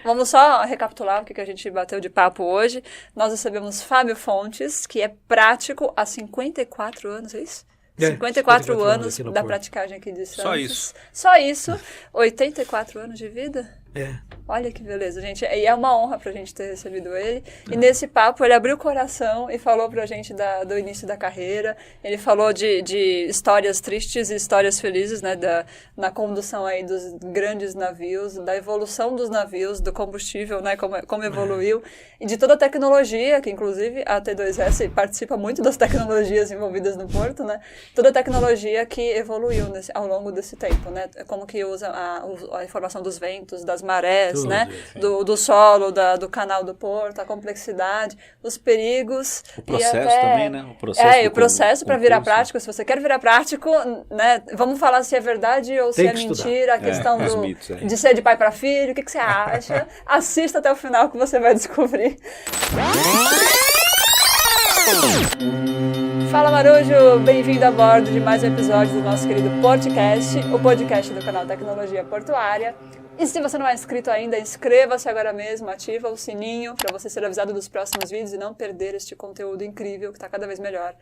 Vamos só recapitular o que a gente bateu de papo hoje. Nós recebemos Fábio Fontes, que é prático há 54 anos, é isso? 54 anos da praticagem aqui de Santos. Só isso. Só isso. 84 anos de vida? É. Olha que beleza, gente. E é uma honra pra gente ter recebido ele. E nesse papo ele abriu o coração e falou pra gente do início da carreira. Ele falou de histórias tristes e histórias felizes, né? Na condução aí dos grandes navios, da evolução dos navios, do combustível, né? Como evoluiu. E de toda a tecnologia, que inclusive a T2S participa muito das tecnologias envolvidas no porto, né? Toda a tecnologia que evoluiu ao longo desse tempo, né? Como que usa a informação dos ventos, das marés, tudo, né? Do solo, do canal do porto, a complexidade, os perigos. O processo também, né? O processo para virar prático. Se você quer virar prático, né? Vamos falar se é verdade ou se é mentira, a questão de ser de pai para filho, o que você acha? Assista até o final que você vai descobrir. Fala Marujo, bem-vindo a bordo de mais um episódio do nosso querido podcast, o podcast do canal Tecnologia Portuária. E se você não é inscrito ainda, inscreva-se agora mesmo, ativa o sininho para você ser avisado dos próximos vídeos e não perder este conteúdo incrível que está cada vez melhor.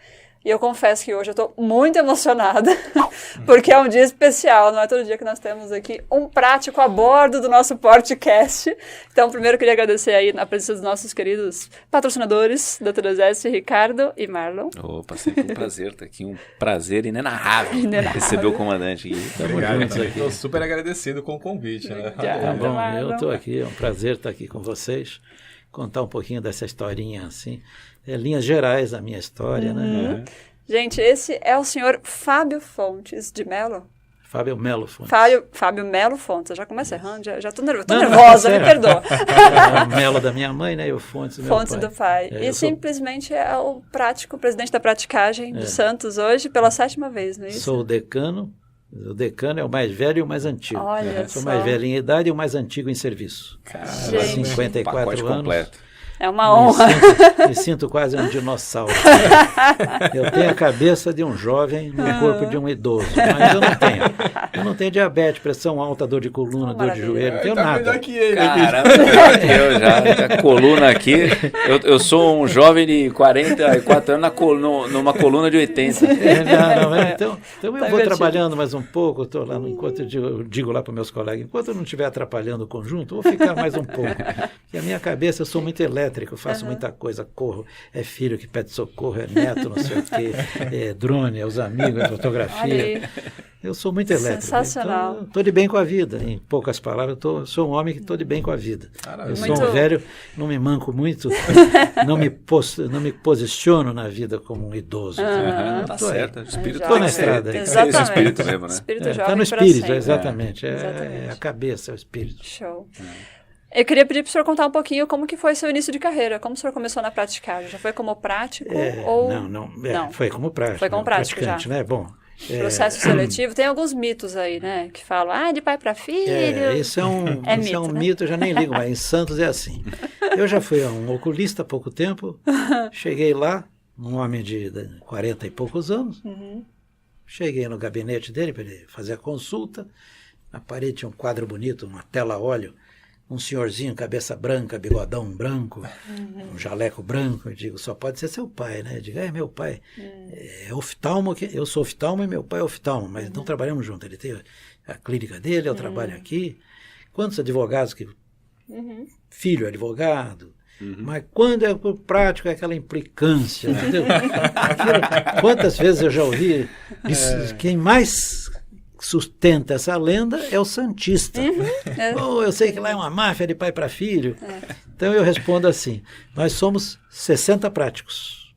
E eu confesso que hoje eu estou muito emocionada, porque é um dia especial, não é todo dia que nós temos aqui um prático a bordo do nosso podcast. Então, primeiro eu queria agradecer aí a presença dos nossos queridos patrocinadores, T2S, Ricardo e Marlon. Opa, sempre um prazer estar aqui, um prazer inenarrável receber o comandante aqui. Obrigado, estou super agradecido com o convite, né? Tá bom, eu estou aqui, é um prazer estar aqui com vocês, contar um pouquinho dessa historinha assim, linhas gerais da minha história, né? Gente, esse é o senhor Fábio Fontes de Melo. Fábio Melo Fontes. Fábio Melo Fontes, eu já começo errando, já tô nervosa, me perdoa. É o Melo da minha mãe, né, e o Fontes do meu Fontes pai. do pai. E simplesmente é o presidente da praticagem do Santos hoje, pela 7ª vez, não é isso? Sou o decano. O decano é o mais velho e o mais antigo. Olha Sou só. mais velho em idade e o mais antigo em serviço. Caramba, 54 anos. Completo. É uma honra. Me sinto quase um dinossauro. Eu tenho a cabeça de um jovem no corpo de um idoso, mas eu não tenho. Eu não tenho diabetes, pressão alta, dor de coluna, dor de joelho, não tenho nada. Caramba, eu já, a coluna aqui, eu sou um jovem de 44 anos numa coluna de 80. Então eu vou trabalhando mais um pouco, estou lá, enquanto eu digo lá para meus colegas, enquanto eu não estiver atrapalhando o conjunto, eu vou ficar mais um pouco. Porque a minha cabeça, eu sou muito elétrico, eu faço muita coisa, corro, é filho que pede socorro, é neto, não sei o quê, é drone, é os amigos, é fotografia. Eu sou muito elétrico. Sensacional. Então, estou de bem com a vida. Em poucas palavras, sou um homem que estou de bem com a vida. Caramba. Eu sou um velho, não me manco muito, não me posiciono na vida como um idoso. Tá certo, o espírito Estou na estrada. Tem que ser esse espírito mesmo, né? Espírito jovem Está no para espírito, sempre. exatamente. É a cabeça, é o espírito. Show. Eu queria pedir para o senhor contar um pouquinho como que foi seu início de carreira, como o senhor começou na praticagem? Já foi como prático ou... Não, foi como prático. Foi como prático já. Né? Bom, processo seletivo, tem alguns mitos aí, né, que falam, de pai para filho. Isso é um mito, eu já nem ligo, mas em Santos é assim. Eu já fui um oculista há pouco tempo, cheguei lá, um homem de 40 e poucos anos, cheguei no gabinete dele para ele fazer a consulta, na parede tinha um quadro bonito, uma tela a óleo, um senhorzinho, cabeça branca, bigodão branco, um jaleco branco. Eu digo, só pode ser seu pai, né? Eu digo, meu pai é oftalmo, eu sou oftalmo e meu pai é oftalmo, mas não trabalhamos juntos. Ele tem a clínica dele, eu trabalho aqui. Quantos advogados que... Filho é advogado. Mas quando é prático, é aquela implicância, entendeu? Quantas vezes eu já ouvi, quem mais sustenta essa lenda é o santista. Eu sei que lá é uma máfia de pai para filho. Então eu respondo assim, nós somos 60 práticos.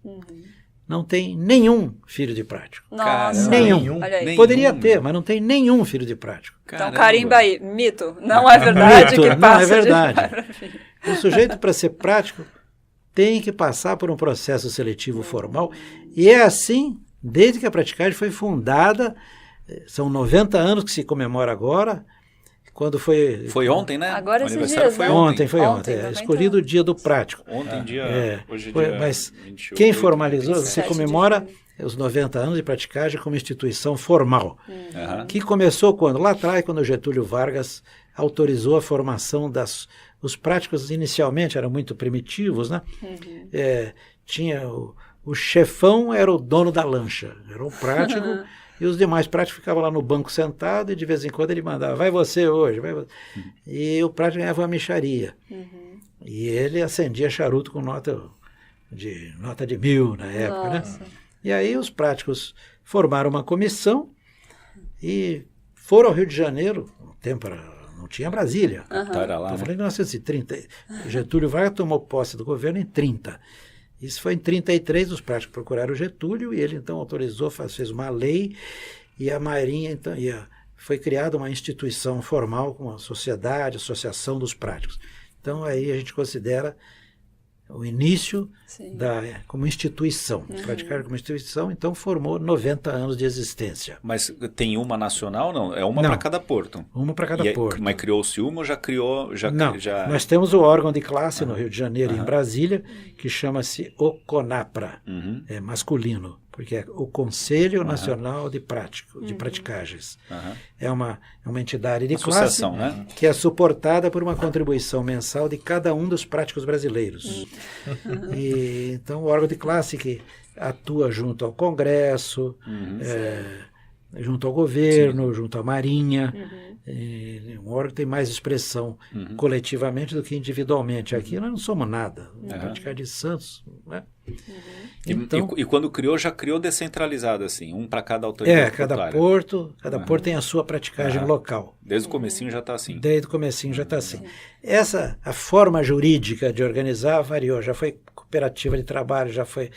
Não tem nenhum filho de prático. Nossa. Nenhum. Poderia ter, mas não tem nenhum filho de prático. Então carimba aí, mito. Não é verdade que passa não é verdade. O sujeito, para ser prático, tem que passar por um processo seletivo formal. E é assim, desde que a praticagem foi fundada. São 90 anos que se comemora agora, quando foi... Foi ontem, né? Agora esses dias, foi né? Ontem. Escolhido o dia do prático. Ontem, Mas 28, quem formalizou, você comemora os 90 anos de praticagem como instituição formal, que começou quando? Lá atrás, quando o Getúlio Vargas autorizou a formação os práticos inicialmente eram muito primitivos, né? Tinha o chefão era o dono da lancha, era um prático, e os demais práticos ficavam lá no banco sentado e de vez em quando ele mandava, vai você hoje, vai você. E o prático ganhava uma mixaria. E ele acendia charuto com nota de 1.000 na época, né? E aí os práticos formaram uma comissão e foram ao Rio de Janeiro, no tempo não tinha Brasília. Estou falando em 1930. Getúlio Vargas tomou posse do governo em 30. Isso foi em 33, os práticos procuraram o Getúlio e ele então autorizou, fez uma lei e a Marinha, então, foi criada uma instituição formal com a sociedade, associação dos práticos. Então aí a gente considera o início como instituição. Praticar como instituição, então formou 90 anos de existência. Mas tem uma nacional, não? É uma para cada porto? Uma para cada porto. Mas criou-se uma ou já criou? Não, nós temos o órgão de classe no Rio de Janeiro e em Brasília, que chama-se o CONAPRA, é masculino, porque é o Conselho Nacional de Praticagens. É uma entidade de classe, né? Que é suportada por uma contribuição mensal de cada um dos práticos brasileiros. E, então, o órgão de classe que atua junto ao Congresso, junto ao governo, junto à Marinha. Um órgão que tem mais expressão coletivamente do que individualmente. Aqui nós não somos nada. Praticar de Santos, né? Então, e quando criou, já criou descentralizado, assim, um para cada autoridade cada porto tem a sua praticagem local. Desde o comecinho já está assim. Desde o comecinho já está assim. A forma jurídica de organizar variou, já foi cooperativa de trabalho, já foi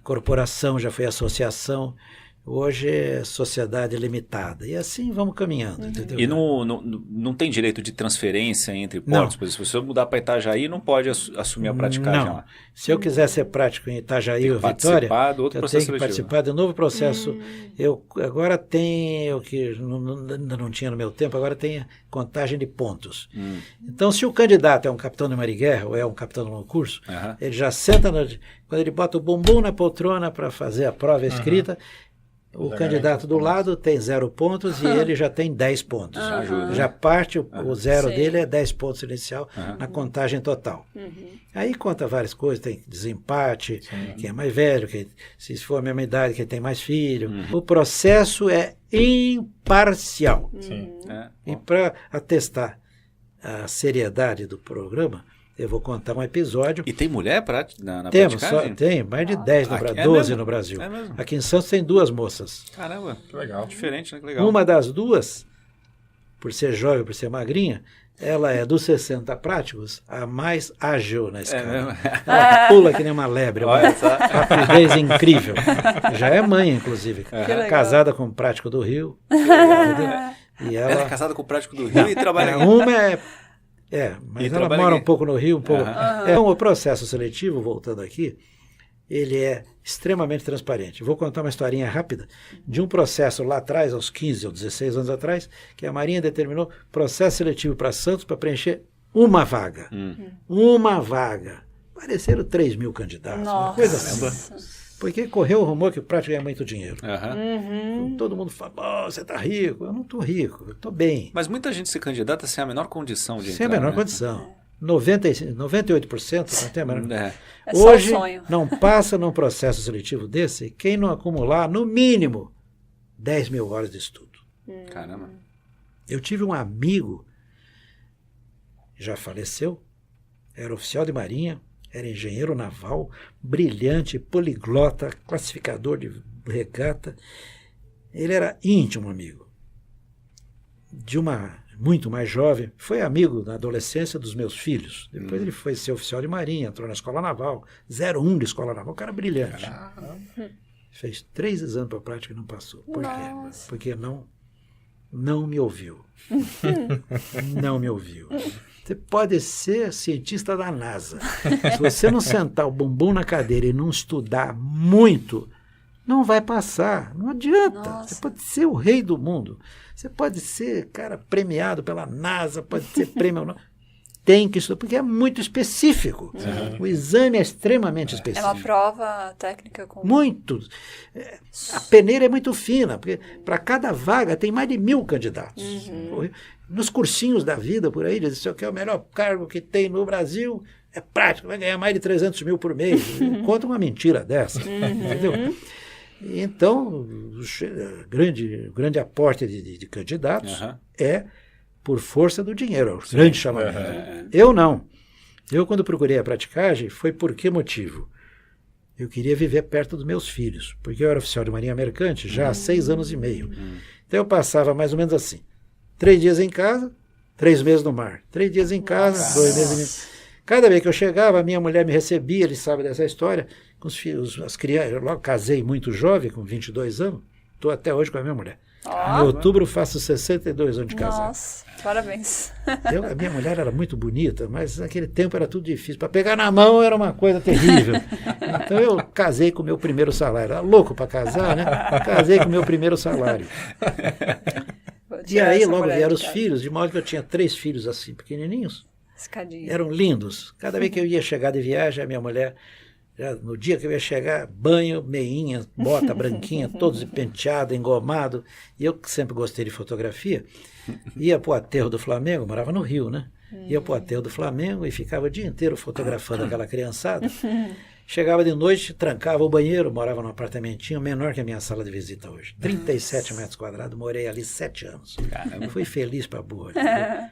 corporação, já foi associação. Hoje é sociedade limitada. E assim vamos caminhando. Entendeu? E não tem direito de transferência entre portos? Por exemplo, se eu mudar para Itajaí, não pode assumir a praticagem lá? Se eu quiser ser prático em Itajaí ou Vitória, eu tenho que participar de um novo processo. Eu agora tenho, que ainda não tinha no meu tempo, agora tem contagem de pontos. Então, se o candidato é um capitão de Mariguerra ou é um capitão de concurso, ele já senta, quando ele bota o bumbum na poltrona para fazer a prova escrita, o candidato do lado tem 0 pontos e ele já tem 10 pontos. Já parte, o zero dele é 10 pontos inicial na contagem total. Aí conta várias coisas, tem desempate, quem é mais velho, se for a mesma idade, quem tem mais filho. O processo é imparcial. E para atestar a seriedade do programa, eu vou contar um episódio. E tem mulher na praticagem? Tem, mais de 10 no Brasil, 12 no Brasil. Aqui em Santos tem 2 moças. Caramba, que legal. Diferente, né? Que legal. Uma das duas, por ser jovem, por ser magrinha, ela é dos 60 práticos a mais ágil na escala. Ela pula que nem uma lebre, uma rapidez incrível. Já é mãe, inclusive. Casada com um prático do Rio. E ela é casada com o prático do Rio e trabalha aqui. Uma mas ela mora um pouco no Rio, um pouco. Então, o processo seletivo, voltando aqui, ele é extremamente transparente. Vou contar uma historinha rápida de um processo lá atrás, aos 15 ou 16 anos atrás, que a Marinha determinou processo seletivo para Santos para preencher uma vaga. Uma vaga. Apareceram 3.000 candidatos, uma coisa assim. Porque correu o rumor que o prático ganha muito dinheiro. Todo mundo fala, você está rico. Eu não estou rico, eu estou bem. Mas muita gente se candidata sem a menor condição de entrar. Sem a menor condição. 98% não tem a menor. Hoje, não passa num processo seletivo desse quem não acumular, no mínimo, 10.000 horas de estudo. Caramba. Eu tive um amigo, já faleceu, era oficial de marinha, era engenheiro naval, brilhante, poliglota, classificador de regata. Ele era íntimo amigo de uma muito mais jovem. Foi amigo na adolescência dos meus filhos. Depois ele foi ser oficial de marinha, entrou na escola naval, 01 de escola naval, um cara brilhante. Fez 3 exames para prática e não passou. Por quê? Porque não me ouviu. Não me ouviu. Você pode ser cientista da NASA. Se você não sentar o bumbum na cadeira e não estudar muito, não vai passar. Não adianta. Você pode ser o rei do mundo. Você pode ser, cara, premiado pela NASA, pode ser prêmio ou não. têm que estudar, porque é muito específico. O exame é extremamente É específico. uma prova técnica com... Muito. A peneira é muito fina, porque para cada vaga tem mais de 1.000 candidatos. Nos cursinhos da vida, por aí, dizem, isso aqui é o melhor cargo que tem no Brasil, é prático, vai ganhar mais de 300 mil por mês. Conta uma mentira dessa, entendeu? Então, o grande aporte de candidatos é por força do dinheiro, é o grande chamamento. Eu não. Eu, quando procurei a praticagem, foi por que motivo? Eu queria viver perto dos meus filhos, porque eu era oficial de marinha mercante já há 6 anos e meio. Então eu passava mais ou menos assim, 3 dias em casa, 3 meses no mar. 3 dias em casa, 2 meses em... Cada vez que eu chegava, a minha mulher me recebia, ele sabe dessa história, com os filhos, as crianças. Eu logo casei muito jovem, com 22 anos, estou até hoje com a minha mulher. Em outubro faço 62 anos de casado. Nossa, parabéns. A minha mulher era muito bonita, mas naquele tempo era tudo difícil. Para pegar na mão era uma coisa terrível. Então eu casei com o meu primeiro salário. Era louco para casar, né? Casei com o meu primeiro salário. E aí logo vieram os filhos, de modo que eu tinha 3 filhos assim, pequenininhos. Escadinha. Eram lindos. Cada vez que eu ia chegar de viagem, a minha mulher, no dia que eu ia chegar, banho, meinha, bota branquinha, todos penteados, engomado. E eu que sempre gostei de fotografia, ia para o aterro do Flamengo, morava no Rio, né? Ia para o aterro do Flamengo e ficava o dia inteiro fotografando aquela criançada. Chegava de noite, trancava o banheiro, morava num apartamentinho menor que a minha sala de visita hoje. 37 metros quadrados, morei ali 7 anos. Caramba. Fui feliz para burra.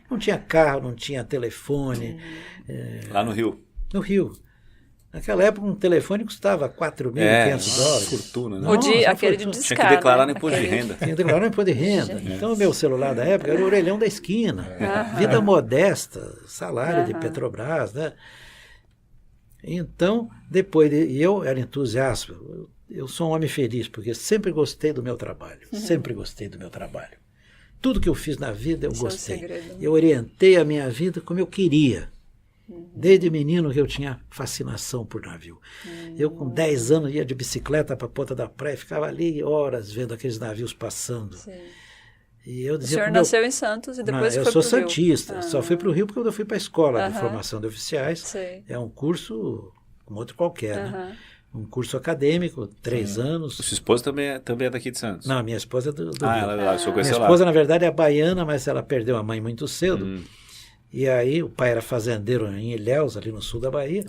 Não tinha carro, não tinha telefone. Lá no Rio? No Rio. Naquela época um telefone custava $4.500. Fortuna, né? Aquele de discar, tinha que declarar no imposto de renda. Tinha que declarar no imposto de renda. Então o meu celular da época era o orelhão da esquina. Vida modesta, salário de Petrobras, né? Então, eu era entusiasta, eu sou um homem feliz, porque sempre gostei do meu trabalho, sempre gostei do meu trabalho. Tudo que eu fiz na vida eu gostei. Segredo, né? Eu orientei a minha vida como eu queria. Desde menino que eu tinha fascinação por navio. Eu com 10 anos ia de bicicleta para a ponta da praia, ficava ali horas vendo aqueles navios passando. Sim. E eu O dizia senhor nasceu em Santos e depois eu foi sou pro Rio. santista, só fui para o Rio porque eu fui para a escola de formação de oficiais. Sei. É um curso como outro qualquer, né? Um curso acadêmico, 3 anos. Sua esposa também é daqui de Santos? Não, minha esposa é do Rio. Ela só conheceu Minha lá. esposa, na verdade, é baiana, mas ela perdeu a mãe muito cedo. E aí o pai era fazendeiro em Ilhéus, ali no sul da Bahia.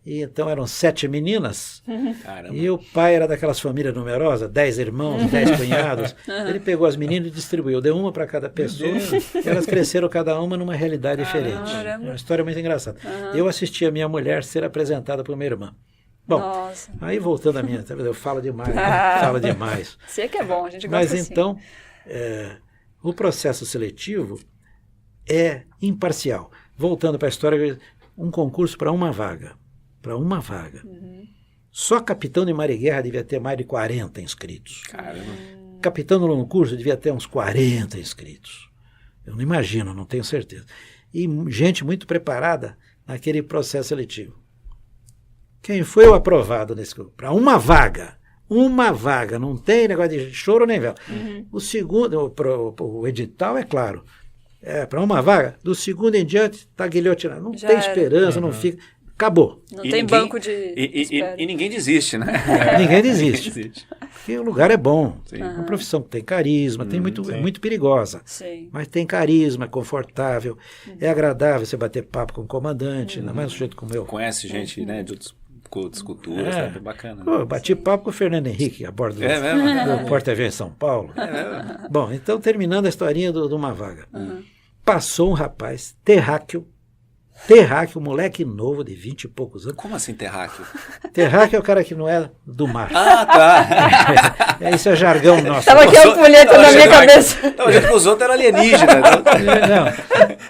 E então eram 7 meninas. Caramba. E o pai era daquelas famílias numerosas, 10 irmãos, 10 cunhados. Ele pegou as meninas e distribuiu, deu uma para cada pessoa. E elas cresceram cada uma numa realidade diferente. É uma história muito engraçada. Eu assisti a minha mulher ser apresentada por minha irmã. Bom, Nossa. aí voltando à minha... Eu falo demais, falo demais. Sei que é bom, a gente gosta Mas assim. então, o processo seletivo é imparcial. Voltando para a história, um concurso para uma vaga. Para uma vaga. Só capitão de mar e guerra devia ter mais de 40 inscritos. Caramba. Capitão do longo curso devia ter uns 40 inscritos. Eu não imagino, não tenho certeza. E gente muito preparada naquele processo seletivo. Quem foi o aprovado nesse concurso? Para uma vaga, não tem negócio de choro nem vela. O segundo, o edital, é claro, para uma vaga, do segundo em diante está guilhotinado. Não Já tem era. esperança, não fica. Acabou. Não tem banco de espera. E ninguém desiste, né? Ninguém desiste. Porque o lugar é bom. Sim. É uma profissão que tem carisma, é muito perigosa. Sim. Mas tem carisma, é confortável, é agradável você bater papo com o comandante, ainda mais um jeito como eu. Conhece gente, né, de outras culturas, é bacana. Pô, eu bati papo com o Fernando Henrique a bordo do Porta-Aviões em São Paulo. Bom, então terminando a historinha de uma vaga. Passou um rapaz terráqueo, moleque novo de 20 e poucos anos. Como assim terráqueo? Terráqueo é o cara que não é do mar. Ah, tá. Isso é jargão nosso. Tava aqui a folheta na minha cabeça. Não, a gente com os outros era alienígena.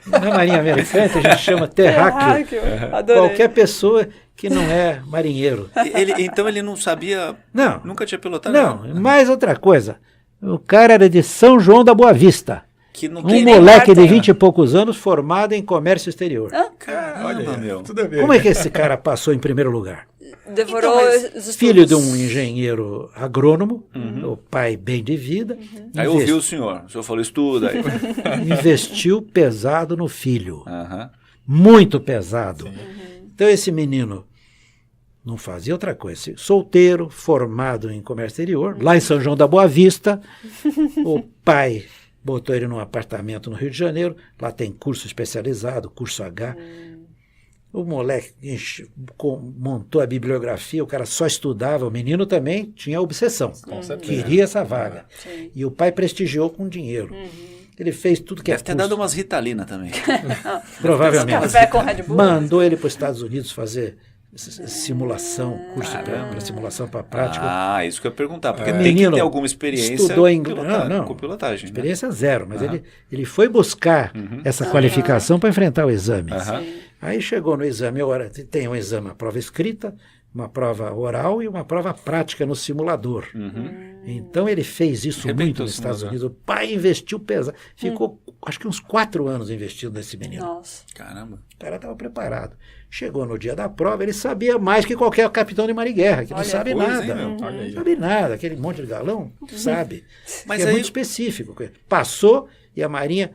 Não, na Marinha Americana a gente chama terráqueo. Adorei. Qualquer pessoa que não é marinheiro. Então ele não sabia, Não. nunca tinha pilotado? Não, mais outra coisa. O cara era de São João da Boa Vista. Que não Um moleque de 20 e poucos anos formado em comércio exterior. Caramba, Olha, meu. tudo a ver. Como é que esse cara passou em primeiro lugar? Devorou Então, os estudos. Filho de um engenheiro agrônomo, o pai bem de vida, Aí ouviu o senhor falou, estuda aí. investiu pesado no filho. muito pesado. Então esse menino não fazia outra coisa. Solteiro, formado em comércio exterior, lá em São João da Boa Vista, o pai botou ele num apartamento no Rio de Janeiro, lá tem curso especializado, curso H. O moleque montou a bibliografia, o cara só estudava, o menino também tinha obsessão, queria essa vaga. E o pai prestigiou com dinheiro. Ele fez tudo que Deve ter dado umas Ritalina também. Provavelmente. Café com Red Bull. Mandou ele para os Estados Unidos fazer simulação, curso para simulação para prática. Ah, isso que eu ia perguntar, porque O tem que menino ter alguma experiência estudou inglês. Não, com pilotagem. Experiência zero, mas ele foi buscar essa qualificação para enfrentar o exame. Aí chegou no exame, tem um exame, uma prova escrita, uma prova oral e uma prova prática no simulador. Então ele fez isso muito nos Estados Unidos. O pai investiu pesado. Ficou, acho que uns 4 anos investido nesse menino. Nossa. Caramba. O cara estava preparado. Chegou no dia da prova, ele sabia mais que qualquer capitão de mariguerra, que não sabe nada. Não sabe nada. Aquele monte de galão sabe. Mas é muito específico. Passou e a Marinha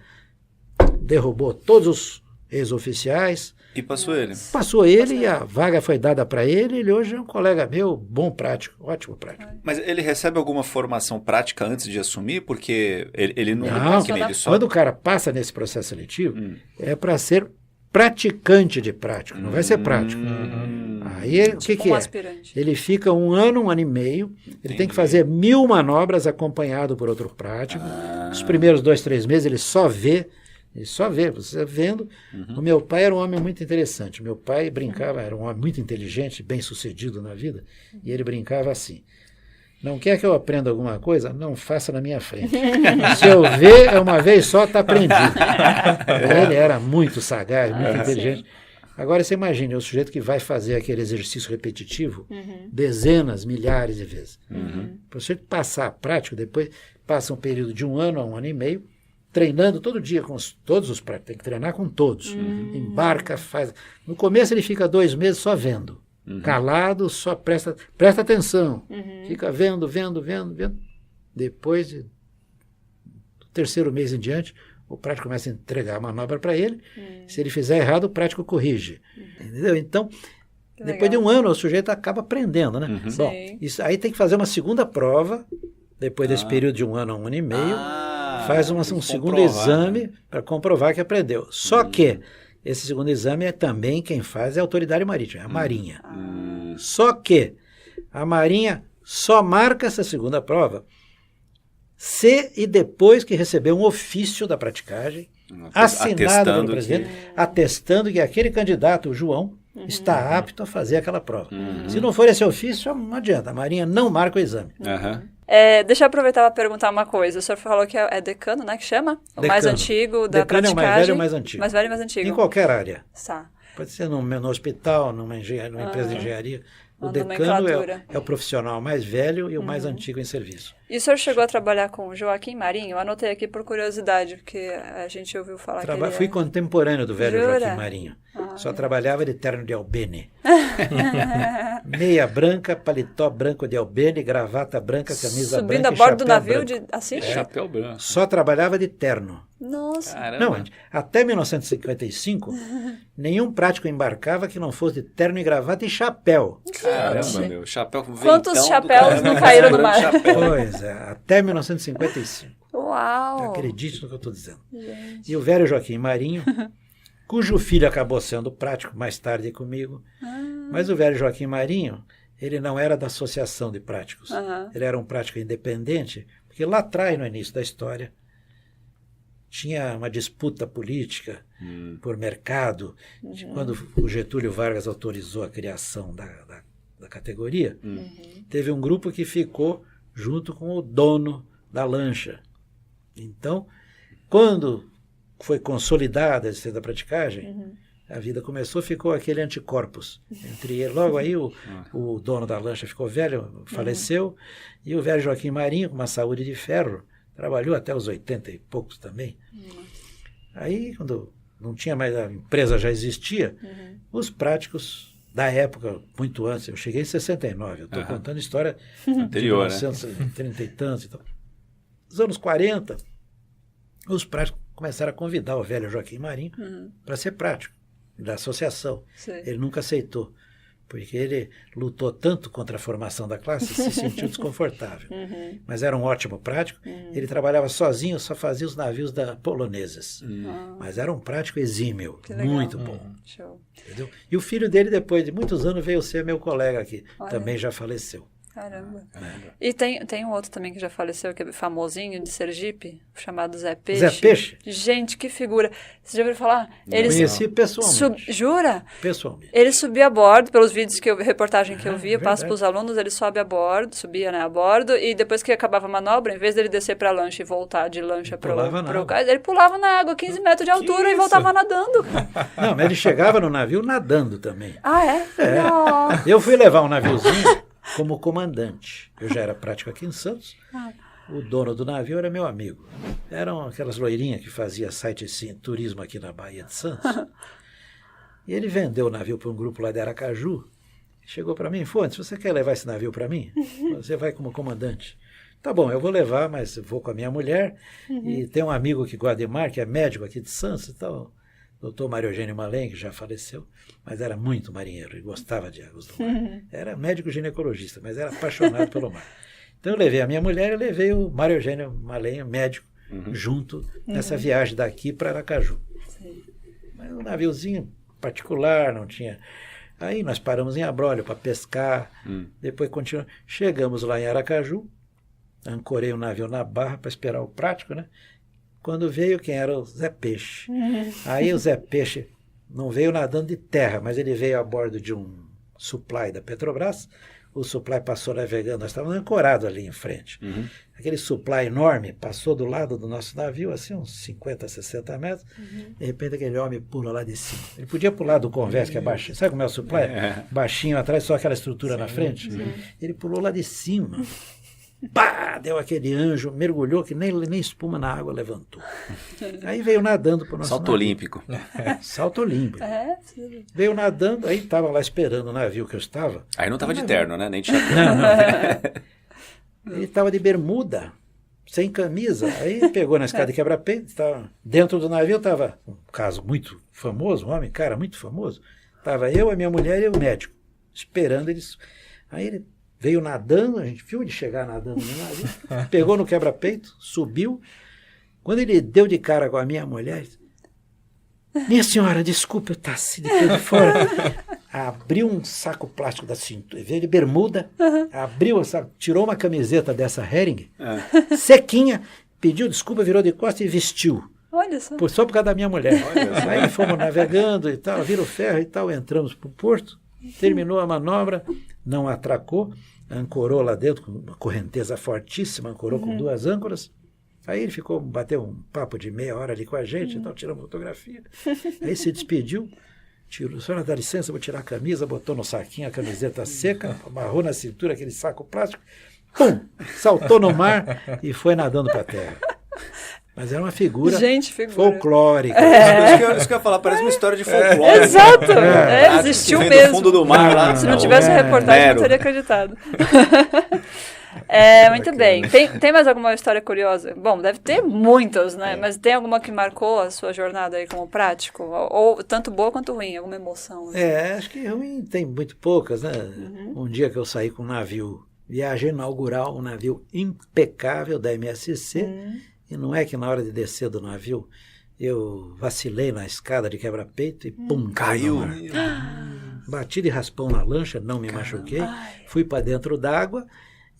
derrubou todos os ex-oficiais. E passou ele. Passou ele e a vaga foi dada para ele. Ele hoje é um colega meu, bom prático, ótimo prático. Mas ele recebe alguma formação prática antes de assumir? Porque ele não que nem ele só... Quando o cara passa nesse processo seletivo, é para ser praticante de prático, não vai ser prático. Aí o que é? Aspirante. Ele fica 1 ano, 1 ano e meio, ele tem que fazer 1000 manobras acompanhado por outro prático. Os primeiros 2, 3 meses ele só vê, você vendo. O meu pai era um homem muito interessante. Meu pai brincava, era um homem muito inteligente, bem sucedido na vida, e ele brincava assim: não quer que eu aprenda alguma coisa? Não faça na minha frente. Se eu ver, é uma vez só, está aprendido. Ele era muito sagaz, muito inteligente. Agora você imagine, o sujeito que vai fazer aquele exercício repetitivo dezenas, milhares de vezes. Para o sujeito passar a prática, depois passa um período de 1 ano a 1 ano e meio, treinando todo dia com todos os práticos, tem que treinar com todos. Embarca, faz. No começo ele fica 2 meses só vendo. Calado, só presta atenção. Fica vendo. Depois, do 3º mês em diante, o prático começa a entregar a manobra para ele. Se ele fizer errado, o prático corrige. Entendeu? Então, depois de 1 ano, o sujeito acaba aprendendo, né? Bom, isso aí tem que fazer uma segunda prova, depois desse período de 1 ano a 1 ano e meio, faz um segundo exame para comprovar que aprendeu. Só que esse segundo exame é também quem faz é a autoridade marítima, é a Marinha. Só que a Marinha só marca essa segunda prova se e depois que receber um ofício da praticagem, assinado pelo presidente, atestando que aquele candidato, o João, está apto a fazer aquela prova. Se não for esse ofício, não adianta, a Marinha não marca o exame. Deixa eu aproveitar para perguntar uma coisa. O senhor falou que é decano, né? Que chama? O Decano. Mais antigo da Decano praticagem. É o mais velho e o mais antigo. Mais velho e mais antigo. Em qualquer área. Tá. Pode ser no hospital, numa empresa de engenharia. O Uma decano nomenclatura. é o profissional mais velho e o mais antigo em serviço. E o senhor chegou a trabalhar com o Joaquim Marinho? Eu anotei aqui por curiosidade, porque a gente ouviu falar que ele Fui contemporâneo do velho Jura? Joaquim Marinho. Só trabalhava de terno de albene. Meia branca, paletó branco de albene, gravata branca, camisa Subindo branca a e bordo do chapéu navio branco. assim? Chapéu branco. Só trabalhava de terno. Nossa. Caramba. Não, até 1955, nenhum prático embarcava que não fosse de terno e gravata e chapéu. Caramba, meu. Chapéu com Quantos ventão do chapéus caramba, não caíram no mar? chapéu. Pois é, até 1955. Uau! Acredite no que eu estou dizendo. Gente. E o velho Joaquim Marinho, cujo filho acabou sendo prático mais tarde comigo, mas o velho Joaquim Marinho, ele não era da associação de práticos. Ele era um prático independente, porque lá atrás, no início da história, tinha uma disputa política por mercado. Quando o Getúlio Vargas autorizou a criação da categoria, teve um grupo que ficou junto com o dono da lancha. Então, quando foi consolidada a existência da praticagem, a vida começou, ficou aquele anticorpos. Logo aí o dono da lancha ficou velho, faleceu, e o velho Joaquim Marinho, com uma saúde de ferro, trabalhou até os 80 e poucos também. Aí, quando não tinha mais, a empresa já existia, os práticos da época, muito antes, eu cheguei em 69, eu estou contando história anterior, de 1930 e tantos. Então. Nos anos 40, os práticos começaram a convidar o velho Joaquim Marinho para ser prático. da associação. Sim. Ele nunca aceitou, porque ele lutou tanto contra a formação da classe, se sentiu desconfortável. Mas era um ótimo prático. Ele trabalhava sozinho, só fazia os navios poloneses. Mas era um prático exímio, muito bom. Show. Entendeu? E o filho dele, depois de muitos anos, veio ser meu colega aqui. Olha. Também já faleceu. Caramba. E tem um outro também que já faleceu, que é famosinho, de Sergipe, chamado Zé Peixe. Zé Peixe? Gente, que figura. Você já ouviu falar? Ele Conheci pessoalmente. Jura? Pessoalmente. Ele subia a bordo, pelos vídeos reportagem que eu vi, eu passo verdade. para os alunos, ele sobe a bordo, subia, né, a bordo, e depois que acabava a manobra, em vez dele descer para a lancha e voltar de lancha para o cais, ele pulava na água, 15 metros de altura, e voltava nadando. Não, mas ele chegava no navio nadando também. Ah, é? É. Nossa. Eu fui levar um naviozinho como comandante. Eu já era prático aqui em Santos. O dono do navio era meu amigo. Eram aquelas loirinhas que faziam turismo aqui na Baía de Santos. E ele vendeu o navio para um grupo lá de Aracaju. Chegou para mim, Fontes, você quer levar esse navio para mim? Você vai como comandante. Tá bom, eu vou levar, mas vou com a minha mulher. E tem um amigo que gosta de mar, que é médico aqui de Santos e tal. Doutor Mário Eugênio Malém, que já faleceu, mas era muito marinheiro e gostava de águas do mar. Era médico ginecologista, mas era apaixonado pelo mar. Então eu levei a minha mulher e levei o Mário Eugênio Malém, médico, junto nessa viagem daqui para Aracaju. Sim. Mas um naviozinho particular, não tinha... Aí nós paramos em Abrolhos para pescar, depois continuamos. Chegamos lá em Aracaju, ancorei o navio na barra para esperar o prático, né? Quando veio, quem era o Zé Peixe. Aí o Zé Peixe não veio nadando de terra, mas ele veio a bordo de um supply da Petrobras. O supply passou navegando, nós estávamos ancorados ali em frente. Aquele supply enorme passou do lado do nosso navio, assim, uns 50, 60 metros. De repente aquele homem pula lá de cima. Ele podia pular do convés, que é baixinho. Sabe como é o supply? Baixinho atrás, só aquela estrutura na frente. Ele pulou lá de cima. Pá! Deu aquele anjo, mergulhou que nem espuma na água levantou. Aí veio nadando para o nosso Salto navio. olímpico. Salto olímpico. É? Veio nadando, aí estava lá esperando o navio que eu estava. Aí não estava de terno, né? Nem de chapéu. Ele estava de bermuda, sem camisa. Aí pegou na escada de quebra-peito, estava dentro do navio, estava um caso muito famoso, um homem, cara, muito famoso. Estava eu, a minha mulher e o médico, esperando eles. Aí ele veio nadando, a gente viu ele chegar nadando no navio, pegou no quebra-peito, subiu. Quando ele deu de cara com a minha mulher, minha senhora, desculpe, eu estou assim de pé de fora. Abriu um saco plástico da cintura, veio de bermuda, abriu, sabe, tirou uma camiseta dessa Hering, sequinha, pediu desculpa, virou de costas e vestiu. Olha só. Só por causa da minha mulher. Aí fomos navegando e tal, vira o ferro e tal, entramos para o porto, terminou a manobra, não atracou, ancorou lá dentro com uma correnteza fortíssima, ancorou com 2 âncoras. Aí ele ficou, bateu um papo de meia hora ali com a gente, então tiramos fotografia. Aí se despediu, tirou, a senhora dá licença, vou tirar a camisa, botou no saquinho a camiseta seca, amarrou na cintura aquele saco plástico, pum, saltou no mar e foi nadando para a terra. Mas era uma figura, folclórica. Isso que eu ia falar, parece uma história de folclore. Exato, existiu vem mesmo. do fundo do mar lá. Se não tivesse a reportagem, não teria acreditado. Muito bem. Tem mais alguma história curiosa? Bom, deve ter muitas, né? Mas tem alguma que marcou a sua jornada aí como prático? Ou tanto boa quanto ruim, alguma emoção? Assim? Acho que ruim tem muito poucas, né? Um dia que eu saí com um navio, viagem inaugural, um navio impecável da MSC, e não é que na hora de descer do navio eu vacilei na escada de quebra-peito e pum, caiu. Bati de raspão na lancha, não me machuquei, fui para dentro d'água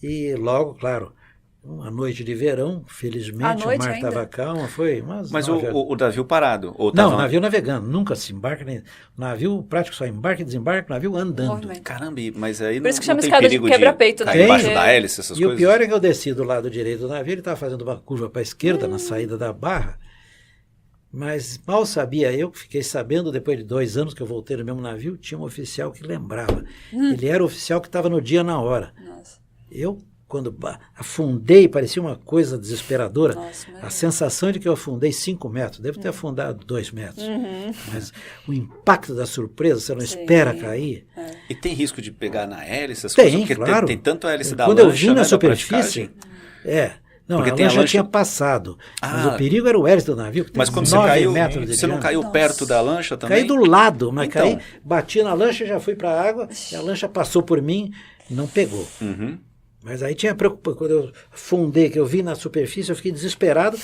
e logo, claro, uma noite de verão, felizmente o mar estava calmo, foi umas Mas o navio parado? Ou não, o navio navegando, nunca se embarca, nem navio prático só embarca e desembarca, o navio andando. Caramba, mas aí por isso que não chama tem escada perigo de quebra-peito, cair embaixo da hélice, essas coisas? E o pior é que eu desci do lado direito do navio, ele estava fazendo uma curva para a esquerda na saída da barra, mas mal sabia eu, que fiquei sabendo depois de 2 anos que eu voltei no mesmo navio, tinha um oficial que lembrava. Ele era o oficial que estava no dia na hora. Nossa. Eu, quando afundei, parecia uma coisa desesperadora. Nossa, a sensação de que eu afundei 5 metros. Devo ter afundado 2 metros. Mas o impacto da surpresa, você não espera cair. E tem risco de pegar na hélice? Tem, claro. Tem tanto a hélice da quando lancha, eu vim na da superfície, Não, Porque a tem a lancha lancha- tinha passado. Mas Ah. o perigo era o hélice do navio, que tem Mas quando você 9 caiu, metros de você não diâmetro. caiu Nossa. perto da lancha também? Caí do lado, mas Então. caí, bati na lancha, já fui para a água, e a lancha passou por mim, não pegou. Uhum. Mas aí tinha preocupação, quando eu fundei, que eu vi na superfície, eu fiquei desesperado,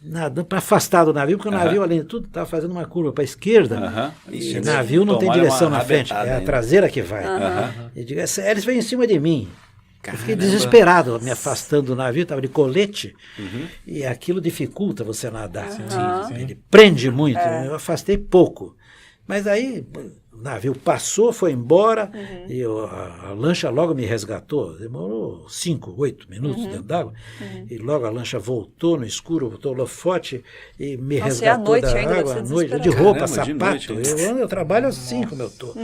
nadando para afastar do navio, porque o navio, além de tudo, estava fazendo uma curva para a esquerda, Aham. e Ixi, o navio não tem tomaram direção uma na frente, rabetada é a ainda. traseira que vai. Aham. E digo, essa hélice veio em cima de mim. Eu fiquei Caramba. desesperado, me afastando do navio, estava de colete, Uhum. e aquilo dificulta você nadar. Sim. Ele prende muito, eu afastei pouco. Mas aí o navio passou, foi embora, e a lancha logo me resgatou. Demorou 5, 8 minutos dentro d'água, e logo a lancha voltou no escuro, botou holofote e me Nossa, e à resgatou noite da ainda, água, deve à ser noite, de desesperado. roupa, Caramba, de sapato. noite, Eu trabalho assim como eu estou.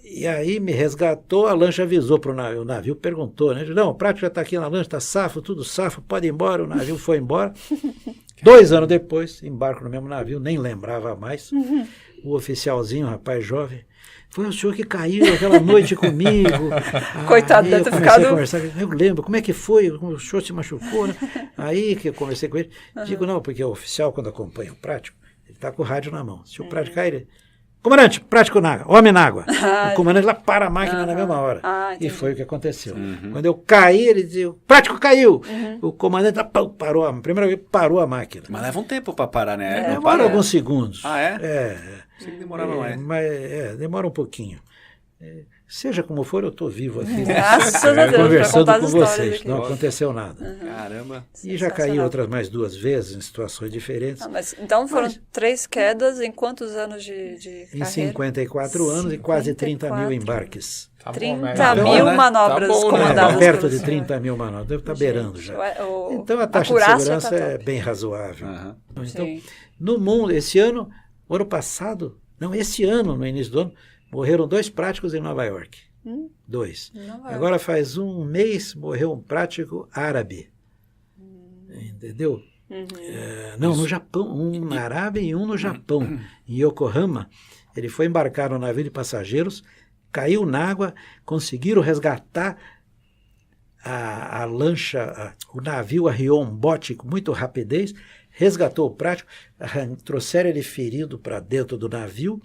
E aí me resgatou, a lancha avisou para o navio perguntou, né? Não, o prático já está aqui na lancha, está safo, tudo safo, pode ir embora. O navio foi embora. 2 anos depois, embarco no mesmo navio, nem lembrava mais. O oficialzinho, um rapaz jovem, foi o senhor que caiu aquela noite comigo. Coitado, Aí deve eu ter comecei ficado- a conversar, eu lembro, como é que foi? O senhor se machucou, né? Aí que eu conversei com ele, digo, não, porque o oficial, quando acompanha o prático, ele está com o rádio na mão. Se o prático cair, ele... Comandante, prático na água, homem na água. O comandante lá para a máquina na mesma hora. Ah, E entendi. foi o que aconteceu. Quando eu caí, ele dizia, o prático caiu. O comandante lá, pau, parou, a primeira vez parou a máquina. Mas leva um tempo para parar, né? Não Demora para? alguns segundos. Ah, é? É. Pensei que demorava mais. Mas demora um pouquinho. Seja como for, eu estou vivo aqui. Graças a Deus, pra conversando contar as com histórias vocês. aqui. Não aconteceu nada. Caramba. E já caí Sensacional. outras mais 2 vezes, em situações diferentes. Ah, mas, então foram 3 quedas em quantos anos de Em carreira? 54 anos e quase 30 mil 54. embarques. Tá bom, 30 né? mil Né? manobras Tá bom, né? comandadas. Perto pelo de senhor. 30 mil manobras. Deve estar beirando já. O- Então a taxa de acurácia segurança tá é top. bem razoável. Aham. Então, Sim. no mundo, esse ano esse ano, no início do ano, morreram 2 práticos em Nova York. 2. Nova York. Agora faz um mês morreu um prático árabe. Entendeu? Não, no Japão. Um na Arábia e um no Japão. Em Yokohama, ele foi embarcar no navio de passageiros, caiu na água, conseguiram resgatar a lancha, o navio arriou um bote com muita rapidez, resgatou o prático, trouxeram ele ferido para dentro do navio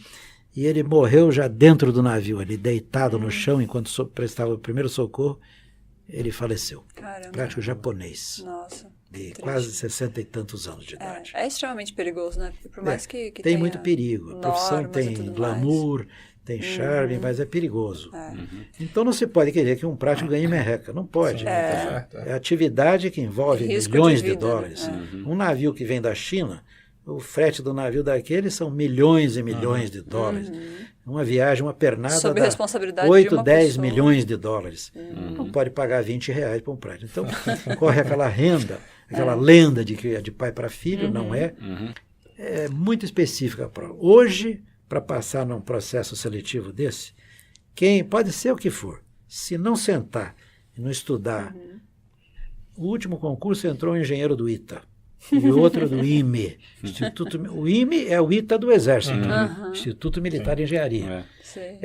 e ele morreu já dentro do navio, ele deitado no chão enquanto prestava o primeiro socorro, ele faleceu. Caramba. Prático japonês, Nossa. de triste. quase 60 e tantos anos de idade. É extremamente perigoso, né? Porque por mais que Tem tenha muito perigo. A profissão normas e tem tudo glamour, tem charme, mas é perigoso. mais. Então não se pode querer que um prático ganhe merreca. Não pode. Certo, É atividade que envolve Risco milhões de de vida, dólares. né? Um navio que vem da China, o frete do navio daquele são milhões e milhões de dólares. Uma viagem, uma pernada Sob dá responsabilidade de 8, uma 10 pessoa. milhões de dólares. Não pode pagar R$20 para um prático. Então, corre aquela renda, aquela lenda de que é de pai para filho, não é. É muito específica a prova. Hoje, para passar num processo seletivo desse, quem pode ser o que for, se não sentar e não estudar, o último concurso entrou um engenheiro do ITA e outro do IME. O IME é o ITA do Exército, Instituto Militar de Engenharia. Sim.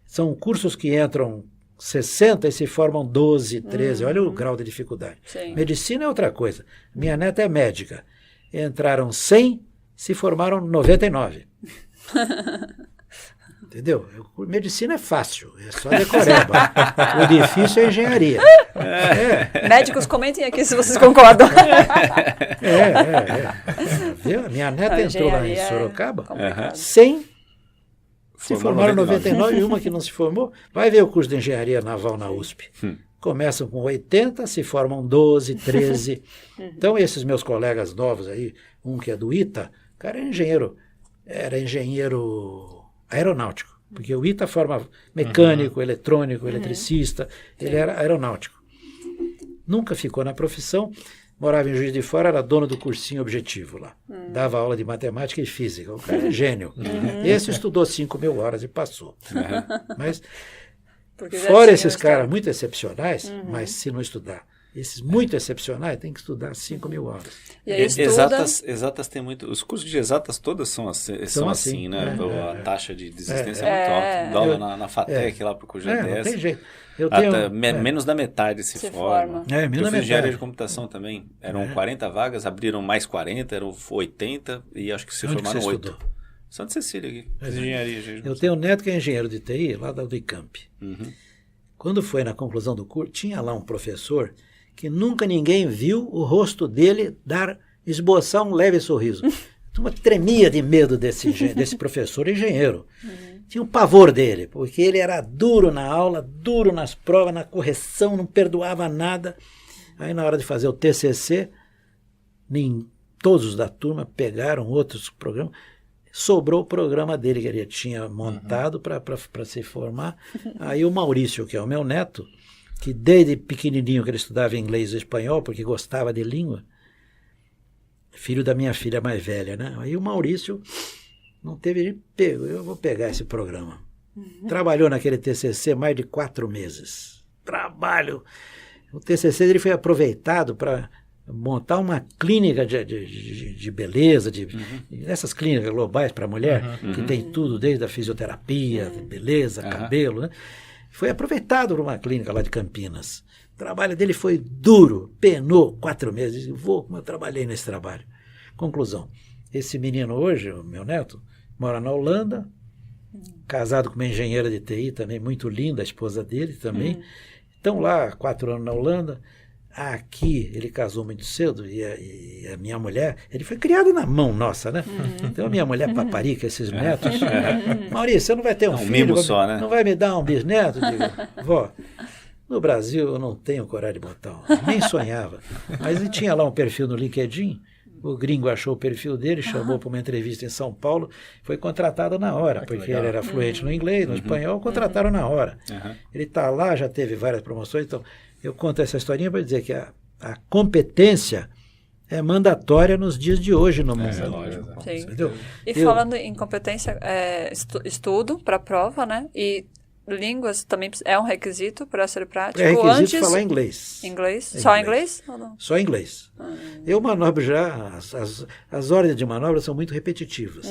São cursos que entram 60 e se formam 12, 13. Olha o grau de dificuldade. Sim. Medicina é outra coisa. Minha neta é médica. Entraram 100, se formaram 99. Entendeu? Medicina é fácil, é só decoreba. O difícil é engenharia. Médicos, comentem aqui se vocês concordam. Viu? Minha neta A entrou lá em engenharia é Sorocaba, complicado. 100 se Formou formaram 99. 99 e uma que não se formou. Vai ver o curso de engenharia naval na USP. Começam com 80, se formam 12, 13. Então, esses meus colegas novos aí, um que é do ITA, o cara era engenheiro aeronáutico, porque o ITA forma mecânico, eletrônico, eletricista, ele era aeronáutico. Nunca ficou na profissão, morava em Juiz de Fora, era dono do cursinho Objetivo lá. Dava aula de matemática e física. O cara é gênio. Esse estudou 5.000 horas e passou. Mas, Porque já fora tinha esses história. caras muito excepcionais, mas se não estudar, Esses muito excepcionais têm que estudar 5.000 horas. E aí estuda... Exatas tem muito... Os cursos de exatas todas são assim, né? A taxa de desistência é muito alta. Dá aula na FATEC lá pro curso de não tem jeito. Menos da metade se forma. Menos da metade. Eu fiz engenharia de computação também. Eram 40 vagas, abriram mais 40, eram 80 e acho que se formaram 8. Estudou? Santa Cecília aqui. Fiz engenharia. Eu tenho um neto que é engenheiro de TI, lá da Unicamp. Quando foi na conclusão do curso, tinha lá um professor que nunca ninguém viu o rosto dele esboçar um leve sorriso. A turma tremia de medo desse professor engenheiro. Tinha um pavor dele, porque ele era duro na aula, duro nas provas, na correção, não perdoava nada. Aí na hora de fazer o TCC, todos da turma pegaram outros programas. Sobrou o programa dele que ele tinha montado para se formar. Aí o Maurício, que é o meu neto, que desde pequenininho que ele estudava inglês e espanhol, porque gostava de língua, filho da minha filha mais velha, né? Aí o Maurício não teve pego, eu vou pegar esse programa. Trabalhou naquele TCC mais de 4 meses. O TCC dele foi aproveitado para montar uma clínica de beleza, essas clínicas globais para mulher, que tem tudo, desde a fisioterapia, beleza, cabelo, né? Foi aproveitado por uma clínica lá de Campinas. O trabalho dele foi duro, penou 4 meses. Como eu trabalhei nesse trabalho. Conclusão, esse menino hoje, o meu neto, mora na Holanda, casado com uma engenheira de TI também, muito linda, a esposa dele também. Estão lá 4 anos na Holanda. Aqui ele casou muito cedo e a minha mulher, ele foi criado na mão nossa, né? Então a minha mulher paparica esses netos. Maurício, você não vai ter um filho? Mimo só, né? Não vai me dar um bisneto? Digo, vó, no Brasil eu não tenho coragem de botar nem sonhava. Mas ele tinha lá um perfil no LinkedIn, o gringo achou o perfil dele, chamou para uma entrevista em São Paulo, foi contratado na hora, porque ele era fluente no inglês, no espanhol, contrataram na hora. Ele está lá, já teve várias promoções, então... Eu conto essa historinha para dizer que a competência é mandatória nos dias de hoje no mundo. Lógico. Entendeu? E falando em competência, estudo para a prova, né? E línguas também é um requisito para ser prático. É requisito falar inglês. Inglês? Só inglês? Ou não? Só inglês. Eu manobro já, as ordens de manobra são muito repetitivas.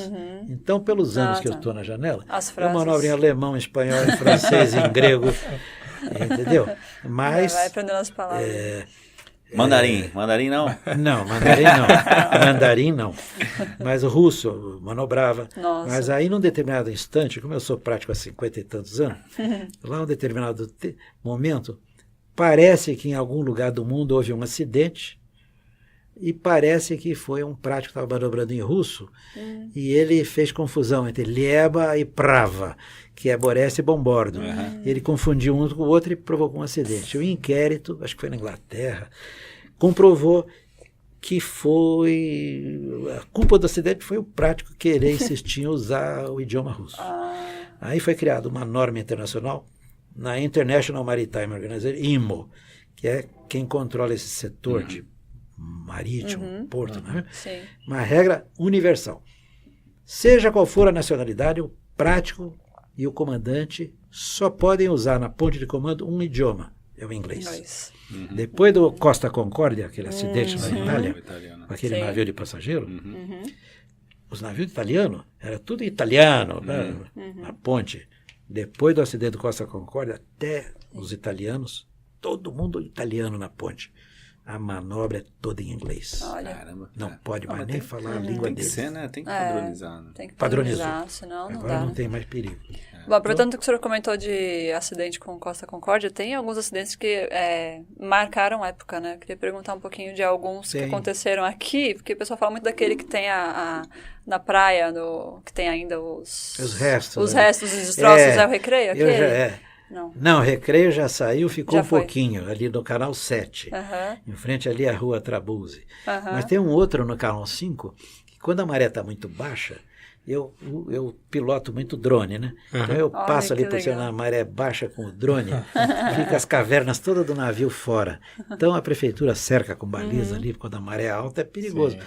Então, pelos anos que eu estou na janela, eu manobro em alemão, em espanhol, em francês, em grego... Entendeu? Mas... Vai aprendendo as palavras. Mandarim não? Não, mandarim não. Mas o russo eu manobrava. Nossa. Mas aí num determinado instante, como eu sou prático há 50 e tantos anos, lá num determinado momento, parece que em algum lugar do mundo houve um acidente e parece que foi um prático que estava manobrando em russo e ele fez confusão entre Lieba e Prava, que é Boreste e Bombordo. Ele confundiu um com o outro e provocou um acidente. O inquérito, acho que foi na Inglaterra, comprovou que a culpa do acidente foi o prático querer insistir em usar o idioma russo. Aí foi criada uma norma internacional na International Maritime Organization, IMO, que é quem controla esse setor de marítimo, porto, né? Uma regra universal. Seja qual for a nacionalidade, o prático e o comandante só podem usar na ponte de comando um idioma, é o inglês. Depois do Costa Concórdia, aquele acidente na Itália, com aquele navio de passageiro, os navios italianos, era tudo italiano, né? Na ponte. Depois do acidente do Costa Concórdia, até os italianos, todo mundo italiano na ponte. A manobra é toda em inglês. Olha. Caramba. Não pode mais nem falar a língua deles. Tem que ser, né? Tem que padronizar. Né? Tem que padronizar, senão não Agora dá. não tem mais perigo. Bom, aproveitando que o senhor comentou de acidente com Costa Concórdia, tem alguns acidentes que marcaram época, né? Queria perguntar um pouquinho de alguns que aconteceram aqui, porque o pessoal fala muito daquele que tem na praia, que tem ainda os restos. Os restos, os destroços, é o Recreio? Aquele? Não, o Recreio já saiu, ficou um pouquinho, ali no Canal 7. Em frente ali a Rua Trabuzzi. Mas tem um outro no Canal 5, que quando a maré está muito baixa, Eu piloto muito drone, né? Então eu passo ali por cima na maré baixa com o drone, fica as cavernas todas do navio fora. Então a prefeitura cerca com baliza ali, quando a maré é alta é perigoso.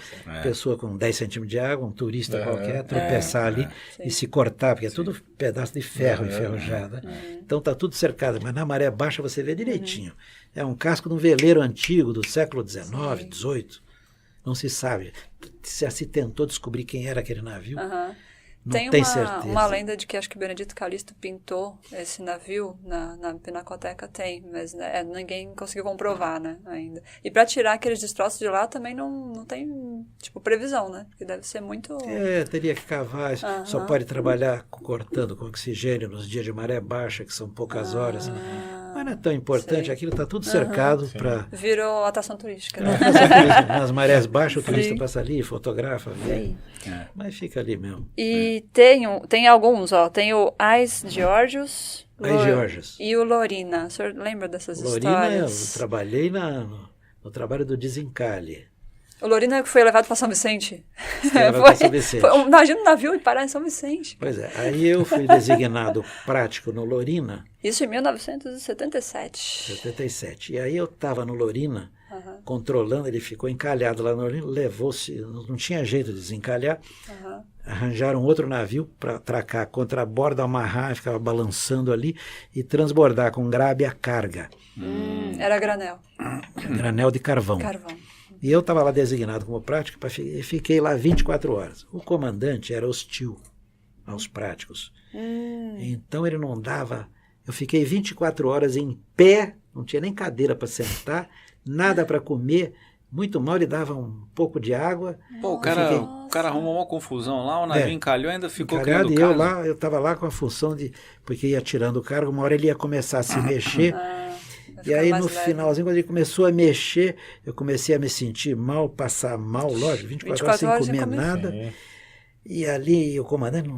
Pessoa com 10 centímetros de água, um turista qualquer, tropeçar ali e se cortar, porque é tudo pedaço de ferro enferrujado. Então tá tudo cercado, mas na maré baixa você vê direitinho. É um casco de um veleiro antigo do século XIX, XVIII. Não se sabe. Se tentou descobrir quem era aquele navio. Não tem certeza. Uma lenda de que acho que Benedito Calixto pintou esse navio na Pinacoteca, mas ninguém conseguiu comprovar, né, ainda. E para tirar aqueles destroços de lá também não tem, tipo, previsão, né? Porque deve ser muito... teria que cavar. Só pode trabalhar cortando com oxigênio nos dias de maré baixa, que são poucas horas. Mas não é tão importante, aquilo está tudo cercado para... Virou atração turística, né? Nas marés baixas, o turista passa ali, fotografa, vê. Mas fica ali mesmo. E tem alguns, tem o Ais Georgios e o Lorina. O senhor lembra dessas histórias? Eu trabalhei no trabalho do desencalhe. O Lorina foi levado para São Vicente. Imagina um navio e parar em São Vicente. Pois é, aí eu fui designado prático no Lorina. Isso em 1977. 77. E aí eu estava no Lorina, controlando, ele ficou encalhado lá no Lorina, levou-se, não tinha jeito de desencalhar. Arranjaram outro navio para atracar contra a borda, amarrar, ficava balançando ali e transbordar com grabe a carga. Era granel. Granel de carvão. E eu estava lá designado como prático e fiquei lá 24 horas. O comandante era hostil aos práticos. Então ele não dava... Eu fiquei 24 horas em pé, não tinha nem cadeira para sentar, nada para comer, muito mal, ele dava um pouco de água. Pô, o cara arrumou uma confusão lá, o navio encalhou, ainda ficou criando carga. Eu estava lá com a função de... Porque ia tirando o cargo, uma hora ele ia começar a se mexer... E aí no finalzinho, quando ele começou a mexer, eu comecei a me sentir mal, passar mal, lógico, 24 horas sem comer nada. E ali o comandante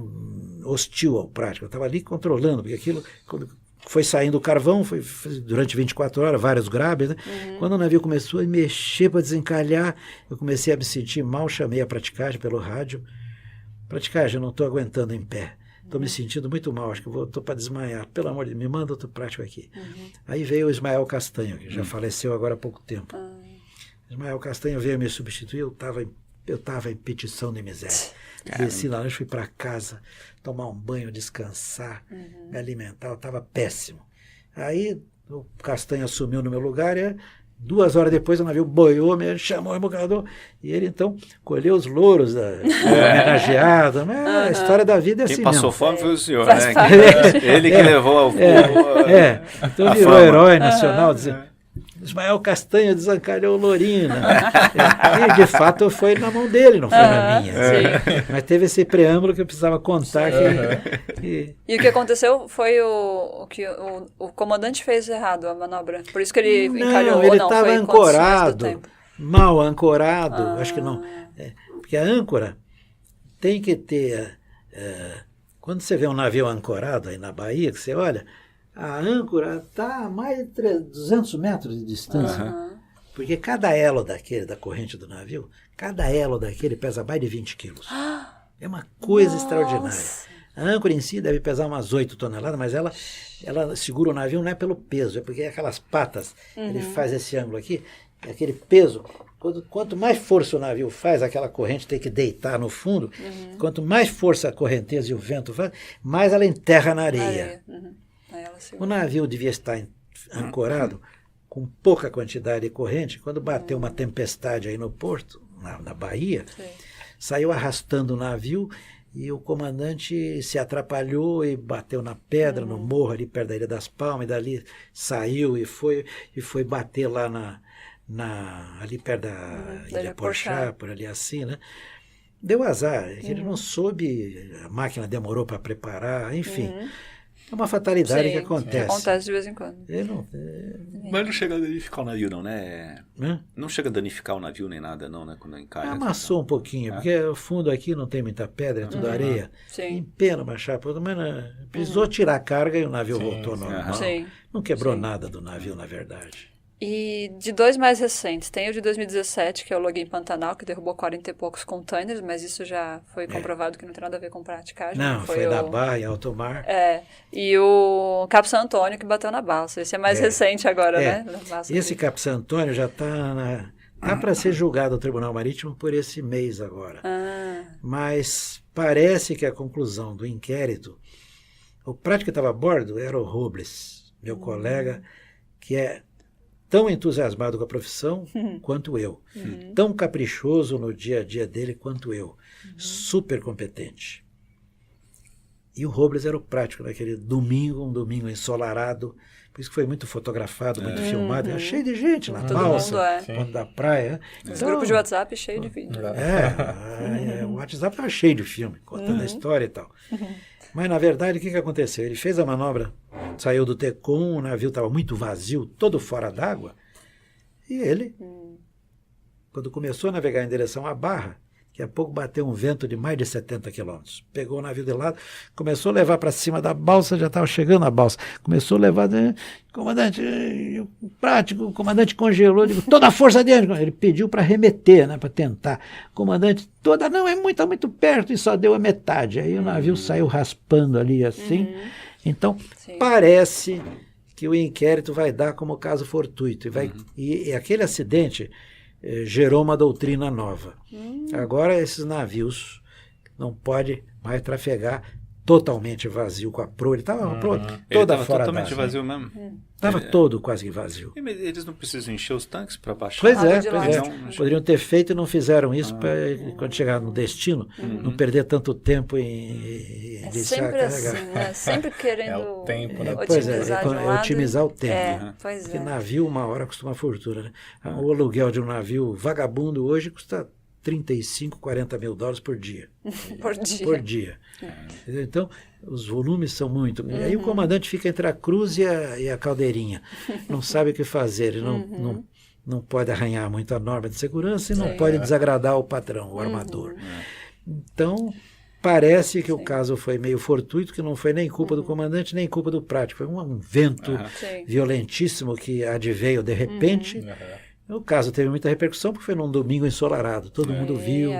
hostil ao prático, eu estava ali controlando, porque aquilo, quando foi saindo o carvão, foi durante 24 horas, vários grabes, né? Quando o navio começou a mexer para desencalhar, eu comecei a me sentir mal, chamei a praticagem pelo rádio. Praticagem, eu não estou aguentando em pé. Estou me sentindo muito mal, acho que estou para desmaiar. Pelo amor de Deus, me manda outro prático aqui. Aí veio o Ismael Castanho, que já faleceu agora há pouco tempo. Ismael Castanho veio me substituir, eu estava em petição de miséria. Desci lá, fui para casa, tomar um banho, descansar, me alimentar, eu estava péssimo. Aí o Castanho assumiu no meu lugar e 2 horas depois o navio boiou, me chamou o rebocador, e ele então colheu os louros homenageado. A história da vida é assim. Quem passou fome foi o senhor, né? Ele que levou ao então virou herói nacional, dizendo, Ismael Castanho desencalhou Lorina. E de fato foi na mão dele, não foi na minha. Mas teve esse preâmbulo que eu precisava contar. E o que aconteceu foi que o comandante fez errado a manobra. Por isso que ele encalhou. Ele estava ancorado, mal ancorado. Acho que não. Porque a âncora tem que ter... quando você vê um navio ancorado aí na Bahia, que você olha... A âncora está a mais de 200 metros de distância. Porque cada elo da corrente do navio, cada elo daquele pesa mais de 20 quilos. É uma coisa extraordinária. A âncora em si deve pesar umas 8 toneladas, mas ela segura o navio não é pelo peso, é porque aquelas patas, ele faz esse ângulo aqui, aquele peso. Quanto mais força o navio faz, aquela corrente tem que deitar no fundo, quanto mais força a correnteza e o vento faz, mais ela enterra na areia. O navio devia estar ancorado com pouca quantidade de corrente. Quando bateu uma tempestade aí no porto, na Bahia, saiu arrastando o navio e o comandante se atrapalhou e bateu na pedra, no morro ali perto da Ilha das Palmas, e dali saiu e foi bater lá ali perto da Ilha Porchá, por ali assim, né? Deu azar, ele não soube, a máquina demorou para preparar, enfim... É uma fatalidade que acontece. Acontece de vez em quando. Mas não chega a danificar o navio, não, né? Não chega a danificar o navio nem nada, não, né? Quando encalha. Amassou um pouquinho, porque o fundo aqui não tem muita pedra, é tudo areia. Empena uma chapa, mas precisou tirar a carga e o navio voltou normal. Não quebrou nada do navio, na verdade. E de 2 mais recentes, tem o de 2017, que é o Login Pantanal, que derrubou 40 e poucos containers, mas isso já foi comprovado que não tem nada a ver com praticagem. Não, foi na Barra, em alto mar. E o Capo San Antônio, que bateu na balsa. Esse é mais recente agora, né? Esse Capo San Antônio já está para ser julgado no Tribunal Marítimo por esse mês agora. Mas parece que a conclusão do inquérito, o prático que estava a bordo era o Robles, meu colega, que é tão entusiasmado com a profissão quanto eu, tão caprichoso no dia a dia dele quanto eu, super competente. E o Robles era o prático naquele domingo, um domingo ensolarado, por isso que foi muito fotografado, muito filmado, era cheio de gente na balsa, ponto da praia. Os grupos de WhatsApp cheio de vídeo. O WhatsApp estava cheio de filme, contando a história e tal. Mas, na verdade, o que aconteceu? Ele fez a manobra, saiu do Tecum, o navio estava muito vazio, todo fora d'água, e ele, quando começou a navegar em direção à Barra, daqui a pouco bateu um vento de mais de 70 quilômetros. Pegou o navio de lado, começou a levar para cima da balsa, já estava chegando a balsa. Começou a levar, comandante, o prático, o comandante congelou, digo, toda a força dele. Ele pediu para remeter, né, para tentar. O comandante, não, está muito perto, e só deu a metade. Aí o navio saiu raspando ali assim. Então, parece que o inquérito vai dar como caso fortuito. E aquele acidente gerou uma doutrina nova. Agora esses navios não podem mais trafegar totalmente vazio com a proa. Ele estava toda fora d'água. Totalmente vazio mesmo? Estava todo quase que vazio. Eles não precisam encher os tanques para baixar? Pois é. Poderiam ter feito e não fizeram isso para, quando chegar no destino, não perder tanto tempo em sempre assim, né? Sempre querendo o tempo, né? Otimizar o tempo. Porque navio, uma hora custa uma fortuna. Né? O aluguel de um navio vagabundo hoje custa 35, 40 mil dólares por dia. Por dia. Então, os volumes são muito. E aí o comandante fica entre a cruz e a caldeirinha. Não sabe o que fazer. Ele não pode arranhar muito a norma de segurança e não pode desagradar o patrão, o armador. Então, parece que o caso foi meio fortuito, que não foi nem culpa do comandante, nem culpa do prático. Foi um vento violentíssimo que adveio de repente. O caso teve muita repercussão porque foi num domingo ensolarado, todo mundo viu.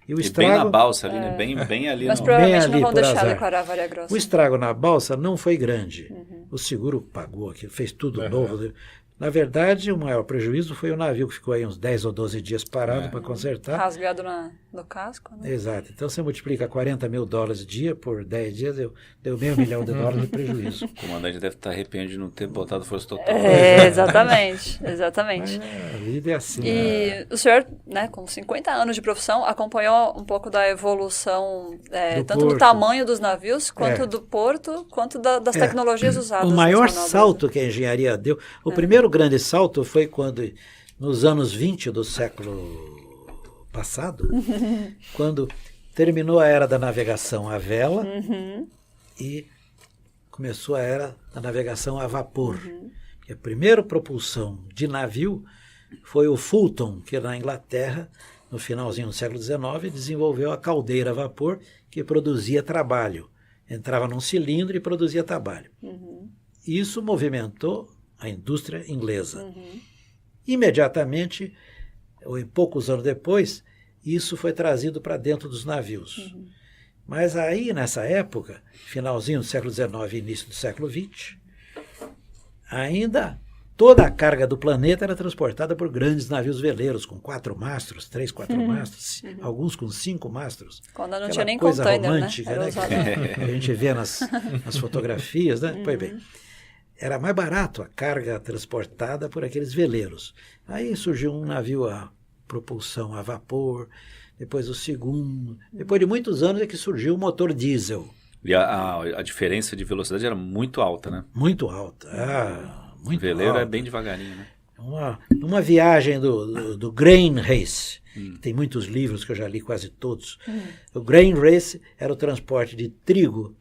E o estrago, bem na balsa ali, né? Bem ali. Mas provavelmente não vão deixar decorar a Varia Grossa. O estrago na balsa não foi grande. O seguro pagou aquilo, fez tudo novo. Na verdade, o maior prejuízo foi o navio que ficou aí uns 10 ou 12 dias parado para consertar. Rasgado no casco, né? Exato. Então, você multiplica 40 mil dólares dia por 10 dias, deu $500 milhões de prejuízo. O comandante deve estar arrependido de não ter botado força total. Exatamente. Mas a vida é assim. E o senhor, né, com 50 anos de profissão, acompanhou um pouco da evolução, tanto do tamanho dos navios, quanto do porto, quanto das tecnologias usadas. O maior salto que a engenharia deu, o primeiro grande salto foi quando, nos anos 20 do século passado, quando terminou a era da navegação a vela e começou a era da navegação a vapor. A primeira propulsão de navio foi o Fulton, que na Inglaterra, no finalzinho do século XIX, desenvolveu a caldeira a vapor que produzia trabalho. Entrava num cilindro e produzia trabalho. Isso movimentou a indústria inglesa. Imediatamente, ou em poucos anos depois, isso foi trazido para dentro dos navios. Mas aí, nessa época, finalzinho do século XIX e início do século XX, ainda toda a carga do planeta era transportada por grandes navios veleiros, com 4 mastros, 3, 4 mastros, alguns com 5 mastros. Quando não aquela tinha nem coisa container, romântica, né? Que a gente vê nas fotografias, né? Pois bem. Era mais barato a carga transportada por aqueles veleiros. Aí surgiu um navio a propulsão a vapor, depois o segundo. Depois de muitos anos é que surgiu o motor diesel. E a diferença de velocidade era muito alta, né? Muito alta. Muito o veleiro alta. é bem devagarinho, né? Uma viagem do Grain Race, tem muitos livros que eu já li, quase todos. O Grain Race era o transporte de trigo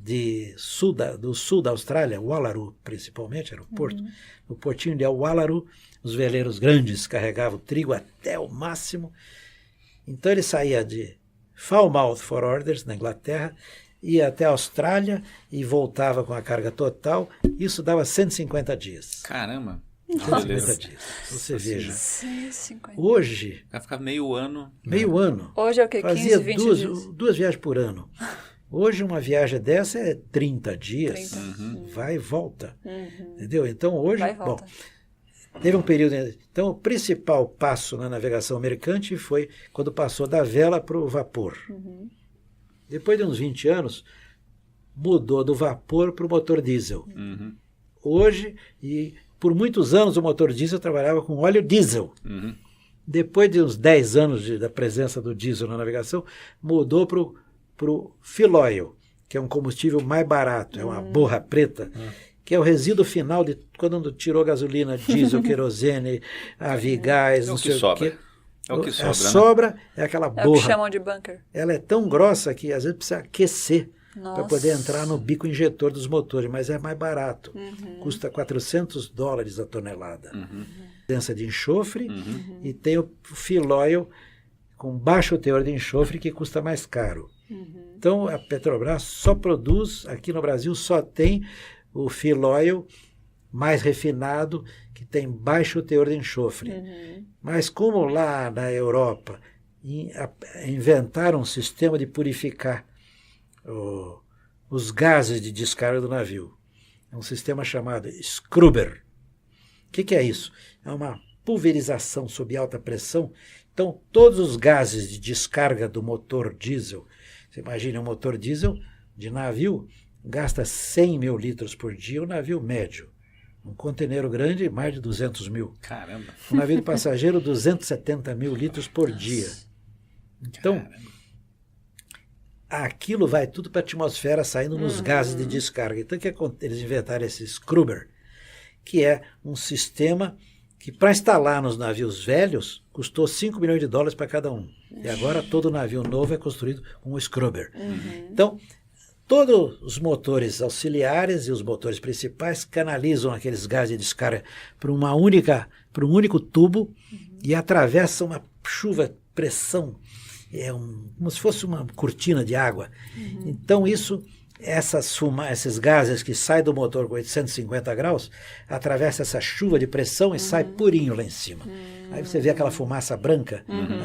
do sul da Austrália, Wallaroo principalmente, era o porto. No portinho de Wallaroo, os veleiros grandes carregavam trigo até o máximo. Então ele saía de Falmouth Fort Orders, na Inglaterra, ia até a Austrália e voltava com a carga total. Isso dava 150 dias. Caramba! 250 dias. Você veja. 150. Hoje, Vai ficar meio ano. meio ano, Hoje é o quê? 15, fazia 20 dias? duas viagens por ano. Hoje uma viagem dessa é 30 dias, 30. vai e volta. Entendeu? Então hoje, Vai e volta. teve um período. Então o principal passo na navegação mercante foi quando passou da vela para o vapor. Depois de uns 20 anos, mudou do vapor para o motor diesel. Hoje, e por muitos anos o motor diesel trabalhava com óleo diesel. Depois de uns 10 anos da presença do diesel na navegação, mudou para o fill-oil, que é um combustível mais barato, é uma borra preta, que é o resíduo final de quando tirou gasolina, diesel, querosene, avigás, não sei o quê. É o que sobra, A sobra é aquela É o que borra. chamam de bunker. Ela é tão grossa que às vezes precisa aquecer para Nossa. poder entrar no bico injetor dos motores, mas é mais barato. Custa $400 a tonelada. Presença de enxofre e tem o fill-oil com baixo teor de enxofre que custa mais caro. Então a Petrobras só produz, aqui no Brasil só tem o fill-oil mais refinado, que tem baixo teor de enxofre. Mas como lá na Europa inventaram um sistema de purificar os gases de descarga do navio, é um sistema chamado scrubber. O que é isso? É uma pulverização sob alta pressão. Então todos os gases de descarga do motor diesel, você imagina um motor diesel de navio, gasta 100 mil litros por dia, um navio médio. Um conteneiro grande, mais de 200 mil. Caramba. Um navio de passageiro, 270 mil litros por dia. Então, aquilo vai tudo para a atmosfera, saindo nos gases de descarga. Então, eles inventaram esse scrubber, que é um sistema que, para instalar nos navios velhos, custou $5 milhões para cada um. E agora, todo navio novo é construído com um scrubber. Então, todos os motores auxiliares e os motores principais canalizam aqueles gases de descarga para um único tubo e atravessam uma chuva de pressão, como se fosse uma cortina de água. Então esses gases que saem do motor com 850 graus, atravessa essa chuva de pressão e sai purinho lá em cima. Aí você vê aquela fumaça branca,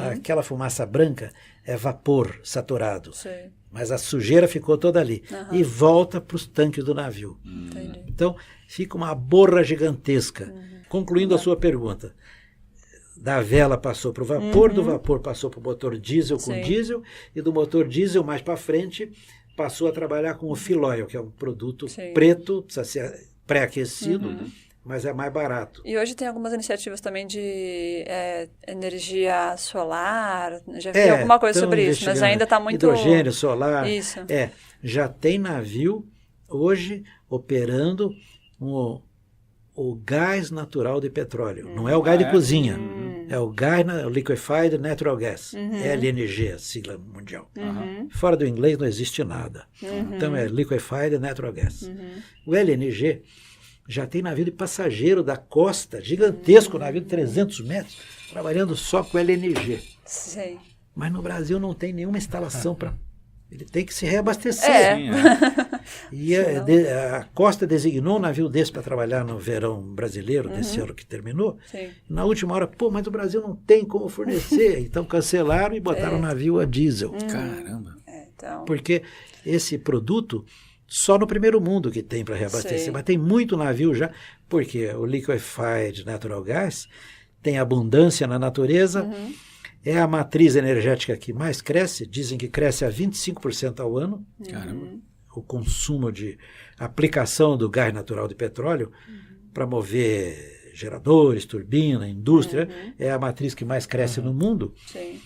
aquela fumaça branca é vapor saturado. Sei. Mas a sujeira ficou toda ali. E volta para os tanques do navio. Entendi. Então, fica uma borra gigantesca. Concluindo a sua pergunta, da vela passou para o vapor, do vapor passou para o motor diesel com diesel, e do motor diesel, mais para frente, passou a trabalhar com o fill-oil, que é um produto preto, precisa ser pré-aquecido, mas é mais barato. E hoje tem algumas iniciativas também de energia solar, já vi alguma coisa sobre isso, mas ainda está muito... Hidrogênio, solar. Isso. Já tem navio hoje operando o gás natural de petróleo. Não é o gás de cozinha, é o gás, o Liquefied Natural Gas, LNG, a sigla mundial. Fora do inglês não existe nada. Então é Liquefied Natural Gas. O LNG já tem navio de passageiro da costa, gigantesco, navio de 300 metros, trabalhando só com LNG. Sei. Mas no Brasil não tem nenhuma instalação para... Ele tem que se reabastecer. E a Costa designou um navio desse para trabalhar no verão brasileiro, desse ano que terminou. Sim. Na última hora, mas o Brasil não tem como fornecer. Então cancelaram e botaram o navio a diesel. Caramba. Então... Porque esse produto... Só no primeiro mundo que tem para reabastecer, mas tem muito navio já, porque o Liquefied Natural Gas tem abundância na natureza, é a matriz energética que mais cresce, dizem que cresce a 25% ao ano. Caramba. O consumo de aplicação do gás natural de petróleo para mover geradores, turbina, indústria, é a matriz que mais cresce no mundo. Sim.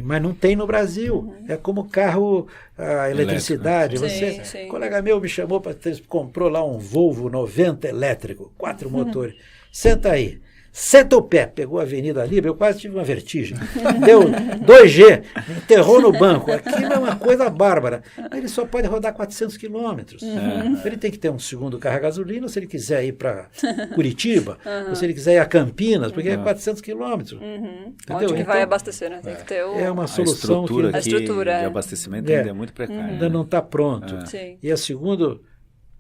Mas não tem no Brasil. É como carro a eletricidade. Sim. Um colega meu me chamou para comprou lá um Volvo 90 elétrico, 4 motores. Senta aí. Senta o pé, pegou a Avenida Livre, eu quase tive uma vertigem. Deu 2G, enterrou no banco. Aquilo é uma coisa bárbara. Ele só pode rodar 400 quilômetros. Ele tem que ter um segundo carro a gasolina, se ele quiser ir para Curitiba, ou se ele quiser ir a Campinas, porque é 400 quilômetros. Onde que vai abastecer, né? Tem que ter é uma solução a estrutura de abastecimento ainda é muito precária. Ainda não está pronto. Sim. E o segundo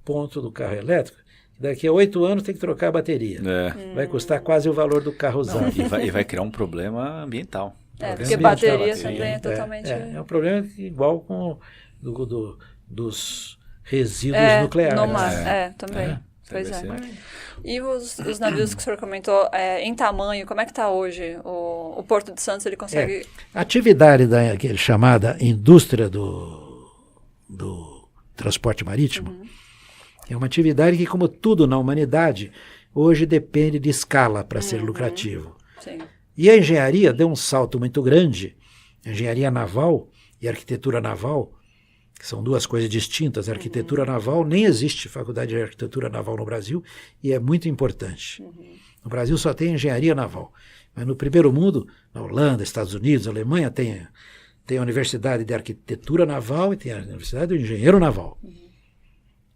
ponto do carro elétrico, Daqui a 8 anos tem que trocar a bateria. Vai custar quase o valor do carro usado. E vai criar um problema ambiental. Porque bateria também é totalmente... É um problema igual com dos resíduos nucleares. No mar, também. Pois é. E os navios que o senhor comentou, em tamanho, como é que está hoje? O Porto de Santos, ele consegue... A atividade daquele chamada indústria do transporte marítimo é uma atividade que, como tudo na humanidade, hoje depende de escala para ser lucrativo. Sim. E a engenharia deu um salto muito grande. A engenharia naval e a arquitetura naval, que são duas coisas distintas. A arquitetura naval, nem existe faculdade de arquitetura naval no Brasil, e é muito importante. No Brasil só tem engenharia naval. Mas no primeiro mundo, na Holanda, Estados Unidos, Alemanha, tem a Universidade de Arquitetura Naval e tem a Universidade do Engenheiro Naval.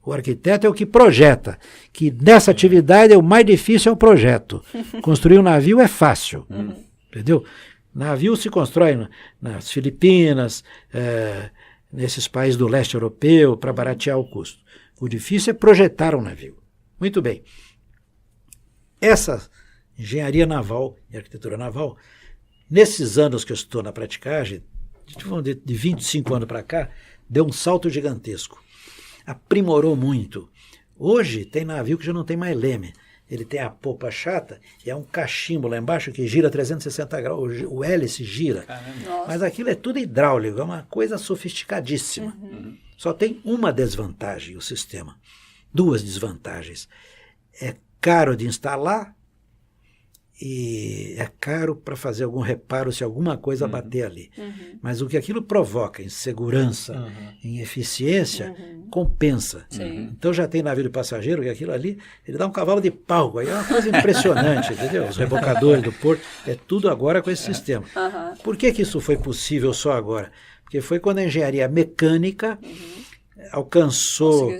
O arquiteto é o que projeta, que nessa atividade o mais difícil é o projeto. Construir um navio é fácil, entendeu? Navio se constrói nas Filipinas, nesses países do leste europeu, para baratear o custo. O difícil é projetar um navio. Muito bem. Essa engenharia naval e arquitetura naval, nesses anos que eu estou na praticagem, de 25 anos para cá, deu um salto gigantesco. Aprimorou muito. Hoje tem navio que já não tem mais leme. Ele tem a popa chata e é um cachimbo lá embaixo que gira 360 graus. O hélice gira. Mas aquilo é tudo hidráulico, é uma coisa sofisticadíssima. Só tem uma desvantagem o sistema. Duas desvantagens. É caro de instalar e é caro para fazer algum reparo se alguma coisa bater ali. Mas o que aquilo provoca em segurança, em eficiência, compensa. Então já tem navio de passageiro, e aquilo ali, ele dá um cavalo de pau. Aí é uma coisa impressionante, entendeu? Os rebocadores do porto, é tudo agora com esse sistema. Por que isso foi possível só agora? Porque foi quando a engenharia mecânica alcançou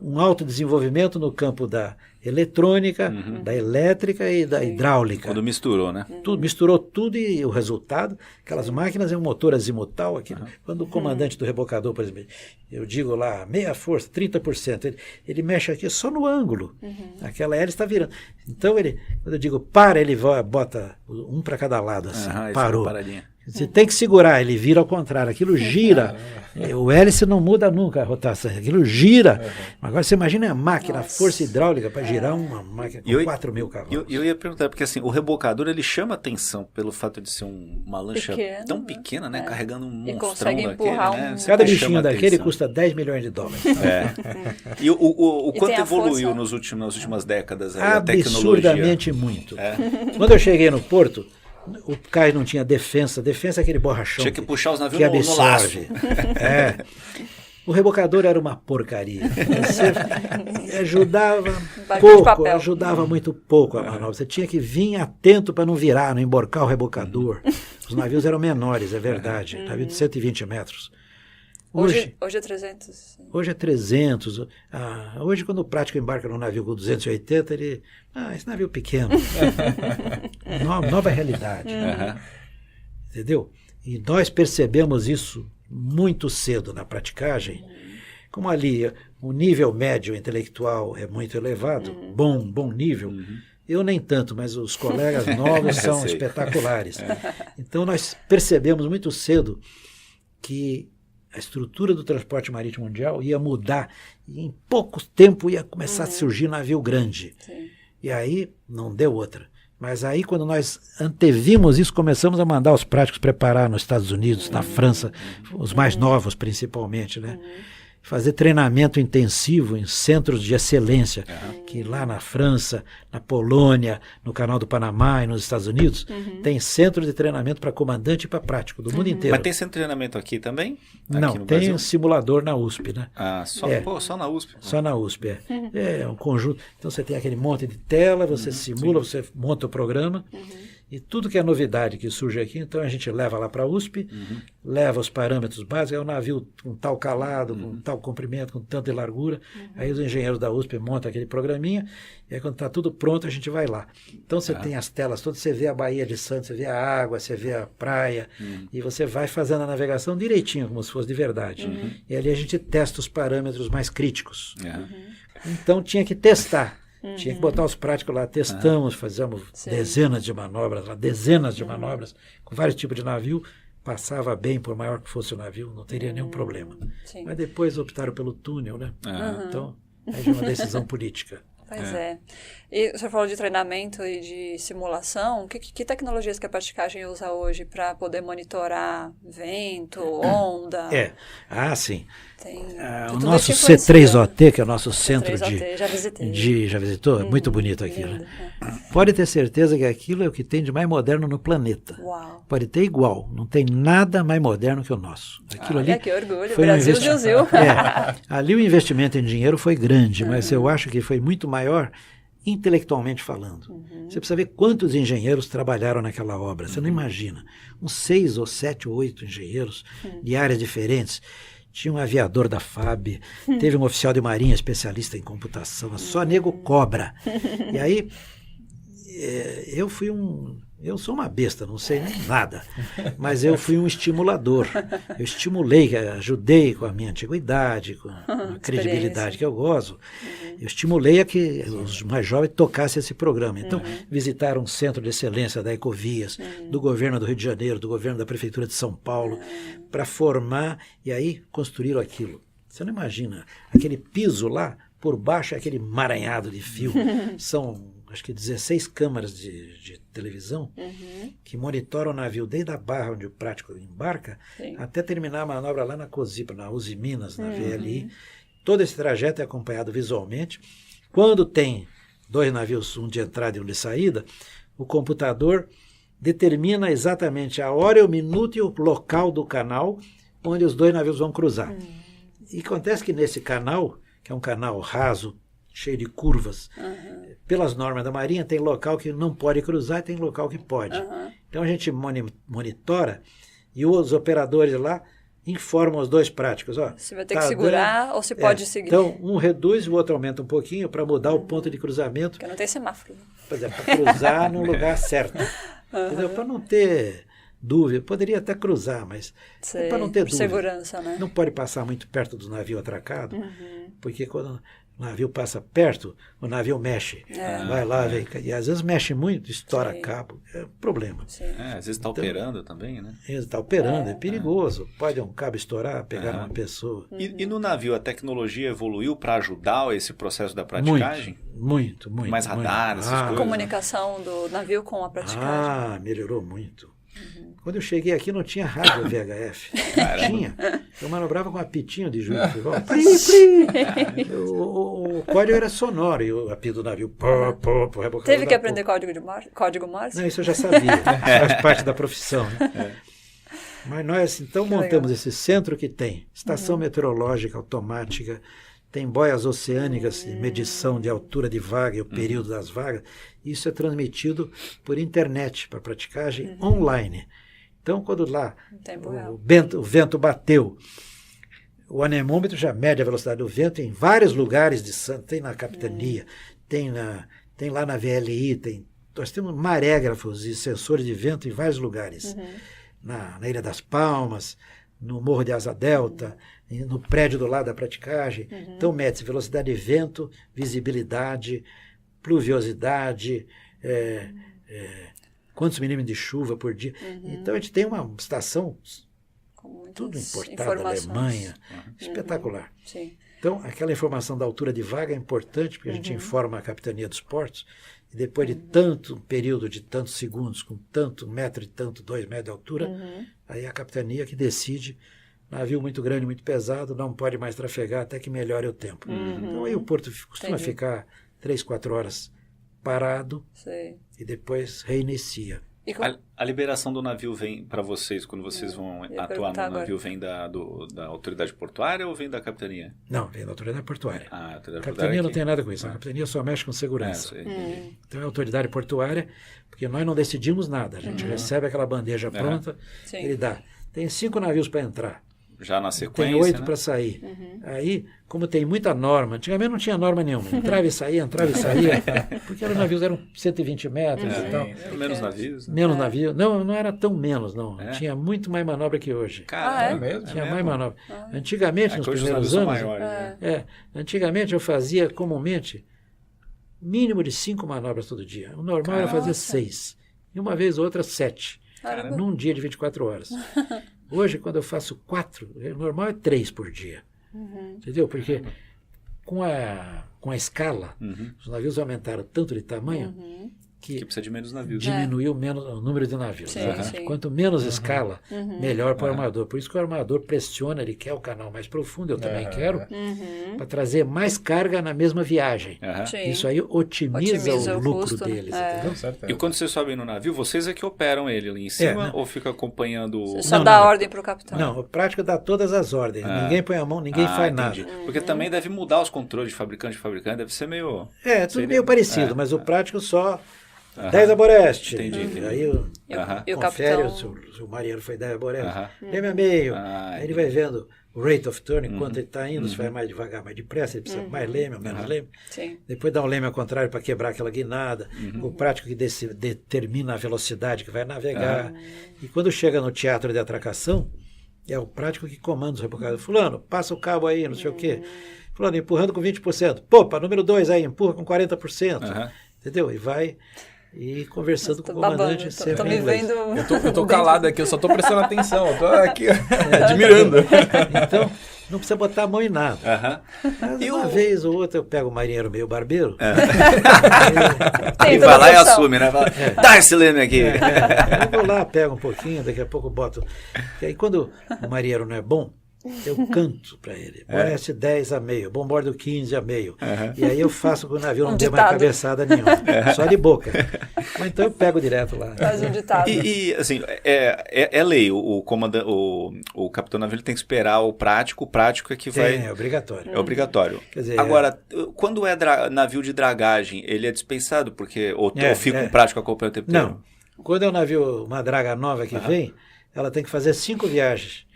um alto desenvolvimento no campo da eletrônica, da elétrica e da hidráulica. Quando misturou, né? Misturou tudo e o resultado, aquelas máquinas é um motor azimutal. Quando o comandante do rebocador, por exemplo, eu digo lá, meia força, 30%, ele mexe aqui só no ângulo. Aquela hélice está virando. Então, quando eu digo para, ele bota um para cada lado, assim, parou. Você tem que segurar, ele vira ao contrário, aquilo gira. O hélice não muda nunca a rotação, aquilo gira. Agora você imagina a máquina, a força hidráulica para girar uma máquina com 4.000 cavalos. Eu ia perguntar, porque assim, o rebocador ele chama atenção pelo fato de ser uma lancha tão pequena, né? Carregando um monstrão daquele, né? Cada bichinho daquele custa 10 milhões de dólares. E o quanto evoluiu nas últimas décadas a tecnologia? Absurdamente muito. Quando eu cheguei no porto, o cais não tinha defensa é aquele borrachão. Tinha que puxar os navios no laço. O rebocador era uma porcaria. Você ajudava pouco, ajudava muito pouco a manobra. Você tinha que vir atento para não virar, não emborcar o rebocador. Os navios eram menores, é verdade. Navio de 120 metros. Hoje é 300. Hoje é 300. Hoje, quando o prático embarca num navio com 280, ele... esse navio pequeno. Nova realidade. Entendeu? E nós percebemos isso muito cedo na praticagem. Como ali o nível médio intelectual é muito elevado, bom nível, eu nem tanto, mas os colegas novos são espetaculares. Então nós percebemos muito cedo que a estrutura do transporte marítimo mundial ia mudar e em pouco tempo ia começar a surgir navio grande. E aí não deu outra. Mas aí quando nós antevimos isso, começamos a mandar os práticos preparar nos Estados Unidos, na França, os mais novos principalmente, né? Fazer treinamento intensivo em centros de excelência, que lá na França, na Polônia, no Canal do Panamá e nos Estados Unidos, tem centro de treinamento para comandante e para prático, do mundo inteiro. Mas tem centro de treinamento aqui também? Não, aqui no tem Brasil? Um simulador na USP, né? Só na USP? Só na USP, é um conjunto. Então você tem aquele monte de tela, você simula, você monta o programa, e tudo que é novidade que surge aqui, então a gente leva lá para a USP, leva os parâmetros básicos, é um navio com tal calado, com tal comprimento, com tanta largura, aí os engenheiros da USP montam aquele programinha, e aí quando está tudo pronto a gente vai lá. Então você tem as telas todas, você vê a Baía de Santos, você vê a água, você vê a praia, e você vai fazendo a navegação direitinho, como se fosse de verdade. E ali a gente testa os parâmetros mais críticos. Então tinha que testar. Tinha que botar os práticos lá, testamos, fazíamos dezenas de manobras lá, dezenas de manobras, com vários tipos de navio, passava bem, por maior que fosse o navio, não teria nenhum problema. Sim. Mas depois optaram pelo túnel, né? Então, aí é uma decisão política. Pois é. E o senhor falou de treinamento e de simulação. Que tecnologias que a praticagem usa hoje para poder monitorar vento, onda? Sim. Tem o nosso C3OT, que é o nosso centro C3OT, já visitei. Já visitou? Muito bonito aquilo. Lindo, né? Pode ter certeza que aquilo é o que tem de mais moderno no planeta. Uau. Pode ter igual. Não tem nada mais moderno que o nosso. Aquilo ali que orgulho. Foi Brasil, Zil. Ali o investimento em dinheiro foi grande, mas eu acho que foi muito maior intelectualmente falando. Você precisa ver quantos engenheiros trabalharam naquela obra. Você não imagina. Uns 6 ou 7 ou 8 engenheiros de áreas diferentes. Tinha um aviador da FAB, teve um oficial de marinha especialista em computação, só nego cobra. E aí, eu sou uma besta, não sei nem nada, mas eu fui um estimulador. Eu estimulei, ajudei com a minha antiguidade, com a credibilidade que eu gozo. Eu estimulei a que os mais jovens tocassem esse programa. Então, visitaram um centro de excelência da Ecovias, do governo do Rio de Janeiro, do governo da Prefeitura de São Paulo, para formar, e aí construíram aquilo. Você não imagina, aquele piso lá, por baixo é aquele emaranhado de fio. São, acho que 16 câmaras de televisão que monitoram o navio desde a barra onde o prático embarca até terminar a manobra lá na COSIPA, na Uzi Minas, na VLI. Todo esse trajeto é acompanhado visualmente. Quando tem 2 navios, um de entrada e um de saída, o computador determina exatamente a hora, o minuto e o local do canal onde os 2 navios vão cruzar. E acontece que nesse canal, que é um canal raso, cheio de curvas, pelas normas da Marinha, tem local que não pode cruzar e tem local que pode. Então a gente monitora e os operadores lá informam os 2 práticos. Você vai ter que segurar ou você pode seguir. Então, um reduz, o outro aumenta um pouquinho para mudar o ponto de cruzamento. Porque não tem semáforo. Por exemplo, para cruzar no lugar certo. Para não ter dúvida. Poderia até cruzar, mas para não ter dúvida. Segurança, né? Não pode passar muito perto do navio atracado, porque quando o navio passa perto, o navio mexe. Vai lá, vem. E às vezes mexe muito, estoura cabo. É um problema. Às vezes está operando também, né? Está operando, é perigoso. Pode um cabo estourar, pegar uma pessoa. E no navio, a tecnologia evoluiu para ajudar esse processo da praticagem? Muito. Mais radar, essas coisas? A comunicação do navio com a praticagem. Melhorou muito. Quando eu cheguei aqui não tinha rádio VHF. Não tinha. Eu manobrava com um apitinho de juiz. O código era sonoro e o apito do navio. Teve que aprender código Morse? Não, isso eu já sabia. Faz parte da profissão. Né? Mas nós então montamos esse centro que tem estação meteorológica automática, tem boias oceânicas de medição de altura de vaga e o período das vagas. Isso é transmitido por internet para praticagem online. Então, quando lá o vento bateu, o anemômetro já mede a velocidade do vento em vários lugares de Santos. Tem na capitania, tem lá na VLI, nós temos marégrafos e sensores de vento em vários lugares. Na Ilha das Palmas, no Morro de Asa Delta, no prédio do lado da praticagem. Então, mede-se velocidade de vento, visibilidade, pluviosidade, quantos milímetros de chuva por dia. Então, a gente tem uma estação tudo importado da Alemanha, espetacular. Sim. Então, aquela informação da altura de vaga é importante, porque a gente informa a Capitania dos Portos, e depois de tanto período de tantos segundos, com tanto metro e tanto, 2 metros de altura, aí a Capitania que decide, navio muito grande, muito pesado, não pode mais trafegar até que melhore o tempo. Então aí o porto costuma ficar 3, 4 horas parado e depois reinicia. A liberação do navio vem para vocês, quando vocês vão atuar no navio, vem da autoridade portuária ou vem da capitania? Não, vem da autoridade portuária. A capitania não tem nada com isso, a capitania só mexe com segurança. Então é a autoridade portuária, porque nós não decidimos nada, a gente recebe aquela bandeja pronta, ele dá. Tem 5 navios para entrar. Já na sequência, tem 8 para sair. Aí, como tem muita norma, antigamente não tinha norma nenhuma. Entrava e saía, porque os navios eram 120 metros e tal. Menos navios. Né? Menos navio. Não era tão menos, não. Tinha muito mais manobra que hoje. É mesmo? Tinha mais manobra. Antigamente, nos primeiros anos, antigamente eu fazia comumente mínimo de 5 manobras todo dia. O normal era fazer 6. E uma vez ou outra 7. Caramba. Num dia de 24 horas. Hoje, quando eu faço 4, o normal é 3 por dia. Entendeu? Porque com a escala, os navios aumentaram tanto de tamanho Que precisa de menos navios. diminuiu menos o número de navios. Sim, Né? sim. Quanto menos escala, melhor para o armador. Por isso que o armador pressiona, ele quer o canal mais profundo, eu também quero, para trazer mais carga na mesma viagem. Sim. Isso aí otimiza o lucro custo, deles. né? Entendeu? Certeza. E quando vocês sobem no navio, vocês é que operam ele ali em cima não. ou fica acompanhando o... Você só Não, dá não. ordem pro capitão. Não, o prático dá todas as ordens. Ninguém põe a mão, ninguém faz nada. Entendi. Porque também deve mudar os controles de fabricante, deve ser meio... É, tudo Seria- meio parecido, mas o prático só 10 aboreste. Entendi. Aí eu E o confere capitão... se o marinheiro foi 10 aboreste. Aham. Leme a meio. Ah, Aí ele vai vendo o rate of turn, quanto ele está indo, se vai mais devagar, mais depressa, ele precisa mais leme ou menos leme. Sim. Depois dá um leme ao contrário para quebrar aquela guinada. O prático que determina a velocidade que vai navegar. E quando chega no teatro de atracação, é o prático que comanda os rebocados. Fulano, passa o cabo aí, não sei o quê. Fulano, empurrando com 20%. Popa, número 2 aí, empurra com 40%. Entendeu? E vai e conversando com o comandante sempre Tô em me inglês. vendo... Eu tô calado aqui, eu só tô prestando atenção, eu tô aqui admirando. Então, não precisa botar a mão em nada. Mas E uma vez ou outra eu pego o marinheiro meio barbeiro. Tem E vai lá e toda a assume, né? Fala, dá esse leme aqui. Eu vou lá, pego um pouquinho, daqui a pouco eu boto. E aí quando o marinheiro não é bom, eu canto para ele. Oeste 10 a meio, bombordo 15 a meio. E aí eu faço com o navio não dê mais ditado. cabeçada nenhuma. Só de boca. Ou então eu pego direto lá. Faz um ditado. E assim, é lei, o capitão navio ele tem que esperar o prático é que vai... É obrigatório. É obrigatório. Quer dizer, agora, quando é navio de dragagem, ele é dispensado? Porque ou fica um prático acompanhando o tempo Não. inteiro? Quando é um navio, uma draga nova que vem, ela tem que fazer 5 viagens.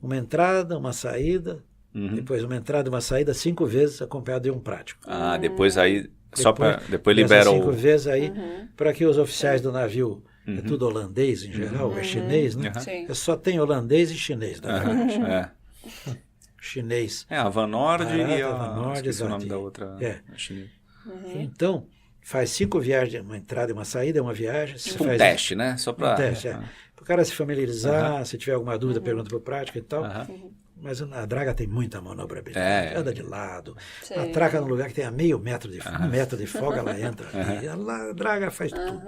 Uma entrada, uma saída, depois uma entrada e uma saída 5 vezes acompanhado de um prático. Depois aí, depois dessas libera 5 o... vezes aí, para que os oficiais do navio, é tudo holandês em geral, é chinês, né? Sim. Só tem holandês e chinês na dragagem. Chinês. A Van Nord e a... Van Nord, esqueci o exato. nome da outra... a chinesa. Então, faz 5 viagens, uma entrada e uma saída, é uma viagem. Tipo um teste, né? Só para... Um teste, Para o cara se familiarizar, se tiver alguma dúvida, pergunta para o prático e tal. Mas a draga tem muita manobrabilidade. Anda de lado, atraca num lugar que tem a meio metro de, 1 metro de folga, ela entra. E a draga faz tudo.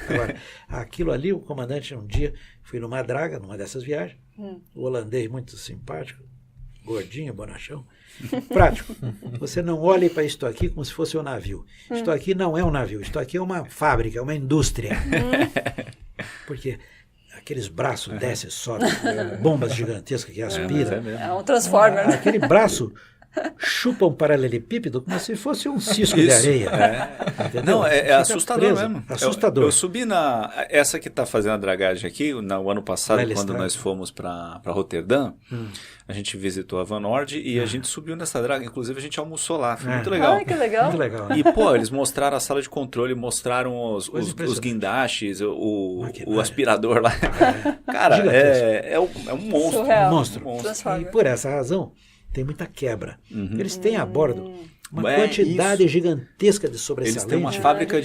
Agora, aquilo ali, o comandante um dia, fui numa draga, numa dessas viagens, o holandês muito simpático, gordinho, bonachão, prático. Você não olhe para isto aqui como se fosse um navio. Isto aqui não é um navio, isto aqui é uma fábrica, é uma indústria. Porque aqueles braços descem, sobem, bombas gigantescas que aspiram. É um transformer. Aquele braço chupa um paralelepípedo como se fosse um cisco de areia. Entendeu? Não, é Fica assustador preso. mesmo. Assustador. Eu subi essa que está fazendo a dragagem aqui, no ano passado, Velha quando estrada. nós fomos para Roterdã, a gente visitou a Van Nord e a gente subiu nessa draga. Inclusive, a gente almoçou lá. Foi muito legal. Ai, que legal. Muito legal. E, pô, eles mostraram a sala de controle, mostraram os guindastes, o aspirador lá. Cara, é um monstro. Surreal. Um monstro. Transformer. E por essa razão, tem muita quebra. Eles têm a bordo uma É, quantidade gigantesca de sobressalente. Eles têm uma fábrica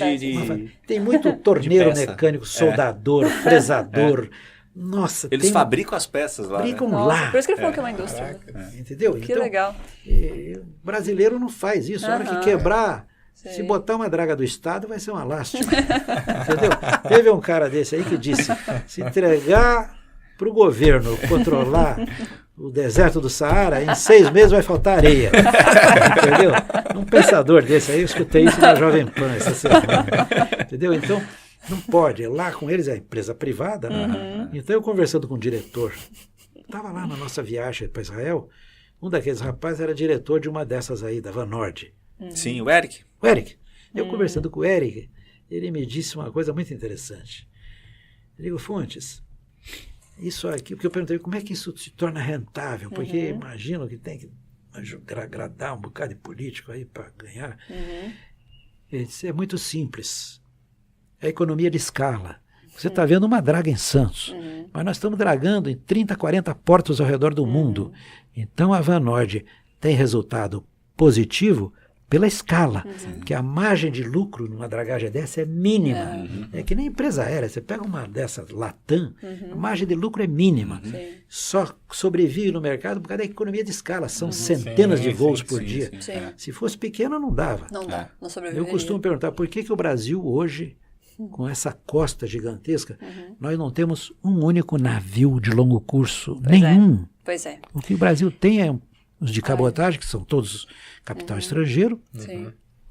Tem muito torneiro peça. mecânico, soldador, fresador. Nossa, Eles fabricam as peças lá. fabricam Né? lá. Por isso que ele falou que é uma indústria. Entendeu? Que Então, legal. o brasileiro não faz isso. A hora que quebrar, se botar uma draga do Estado, vai ser uma lástima. Entendeu? Teve um cara desse aí que disse, se entregar para o governo controlar o deserto do Saara, em 6 meses vai faltar areia. Entendeu? Um pensador desse aí, eu escutei isso na Jovem Pan essa semana. Entendeu? Então, não pode. Lá com eles é empresa privada. Né? Então, eu conversando com o diretor, estava lá na nossa viagem para Israel, um daqueles rapazes era diretor de uma dessas aí, da Van Nord. Sim, o Eric. O Eric. Eu conversando com o Eric, ele me disse uma coisa muito interessante. Eu digo, Fontes, isso aqui, porque eu perguntei como é que isso se torna rentável, porque imagino que tem que agradar um bocado de político aí para ganhar. Ele disse, é muito simples. É a economia de escala. Você está vendo uma draga em Santos, mas nós estamos dragando em 30, 40 portos ao redor do mundo. Então a Van Nord tem resultado positivo pela escala, porque a margem de lucro numa dragagem dessa é mínima. É que nem empresa aérea, você pega uma dessas Latam, a margem de lucro é mínima. Só sobrevive no mercado por causa da economia de escala, são centenas de voos por dia. Se fosse pequeno, não dava. Não dá, não sobreviveria. Eu costumo perguntar, por que o Brasil hoje, com essa costa gigantesca, nós não temos um único navio de longo curso, nenhum. Pois é. O que o Brasil tem é os de cabotagem, que são todos capital estrangeiro,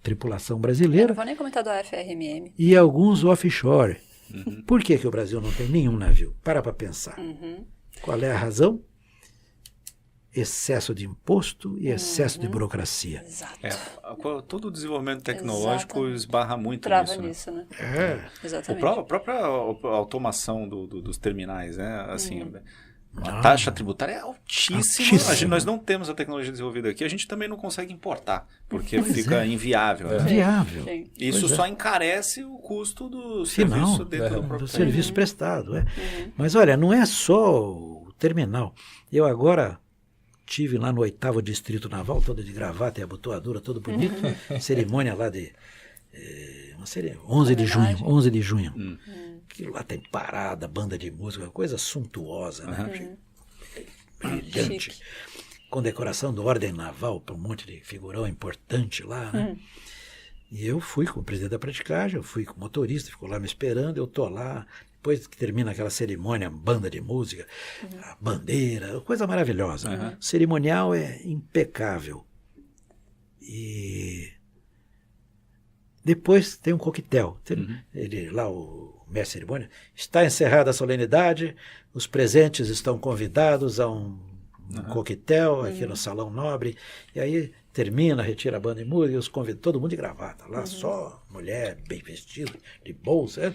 tripulação Eu brasileira, não vou nem comentar do FRMM. e alguns offshore. Por que o Brasil não tem nenhum navio? Para pensar. Qual é a razão? Excesso de imposto e excesso de burocracia. Exato. Todo o desenvolvimento tecnológico esbarra muito Trava nisso, né? Exatamente. A própria automação dos terminais, né? Assim, a taxa tributária é altíssima. Nós não temos a tecnologia desenvolvida aqui, a gente também não consegue importar, porque fica inviável. Né? Inviável. Isso só encarece o custo do serviço dentro do próprio serviço prestado. Mas olha, não é só o terminal. Eu agora tive lá no 8º Distrito Naval, todo de gravata e abotoadura, todo bonito, cerimônia lá de 11 de junho. Aquilo lá tem parada, banda de música, coisa suntuosa, né? Brilhante. Condecoração da Ordem Naval para um monte de figurão importante lá, né? E eu fui com o presidente da praticagem, eu fui com o motorista, ficou lá me esperando, eu tô lá, depois que termina aquela cerimônia, banda de música, a bandeira, coisa maravilhosa. O cerimonial é impecável. E depois tem um coquetel. Ele lá, o mestre de cerimônia, está encerrada a solenidade, os presentes estão convidados a um coquetel aqui no Salão Nobre, e aí termina, retira a banda de música, os convida, todo mundo de gravata, lá só mulher, bem vestido, de bolsa,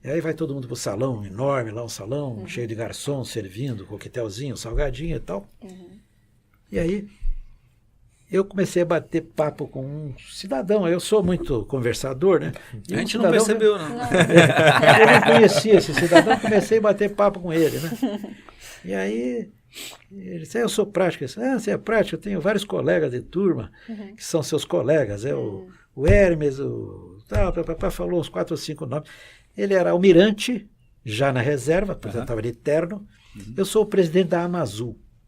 e aí vai todo mundo pro salão enorme, lá um salão cheio de garçom servindo, coquetelzinho, salgadinho e tal. E aí eu comecei a bater papo com um cidadão, eu sou muito conversador, né? E a gente não percebeu, não. Eu não conhecia esse cidadão, comecei a bater papo com ele, né? E aí ele disse, eu sou prático. Eu disse, você é prático, eu tenho vários colegas de turma que são seus colegas, o Hermes, falou uns 4 ou 5 nomes. Ele era almirante, já na reserva, apresentava de terno. Eu sou o presidente da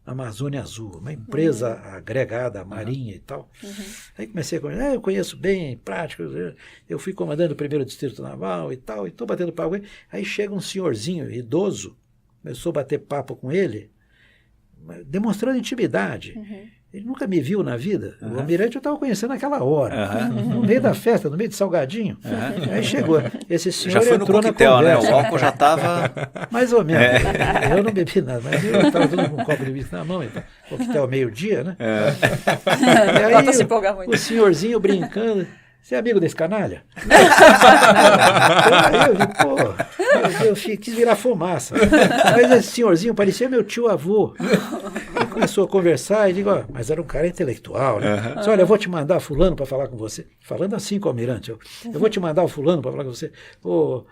Amazônia Azul, uma empresa agregada à Marinha e tal. Aí comecei a conhecer, eu conheço bem, prático, eu fui comandando o 1º Distrito Naval e tal, e estou batendo papo com ele. Aí chega um senhorzinho idoso, começou a bater papo com ele, demonstrando intimidade. Ele nunca me viu na vida. O almirante eu estava conhecendo naquela hora, no meio da festa, no meio de salgadinho. Aí chegou, esse senhor já foi no entrou coquetel, na né? conversa. O álcool já estava... Mais ou menos. Eu não bebi nada, mas eu estava todo com um copo de whisky na mão, então, coquetel meio-dia, né? E aí Bota se empolgar muito. o senhorzinho brincando, você é amigo desse canalha? Aí eu vi, eu quis virar fumaça. Mas esse senhorzinho parecia meu tio-avô. Ele começou a conversar e digo, mas era um cara intelectual, né? Disse, olha, eu vou te mandar fulano para falar com você. Falando assim com o almirante, eu vou te mandar o fulano para falar com você. Ô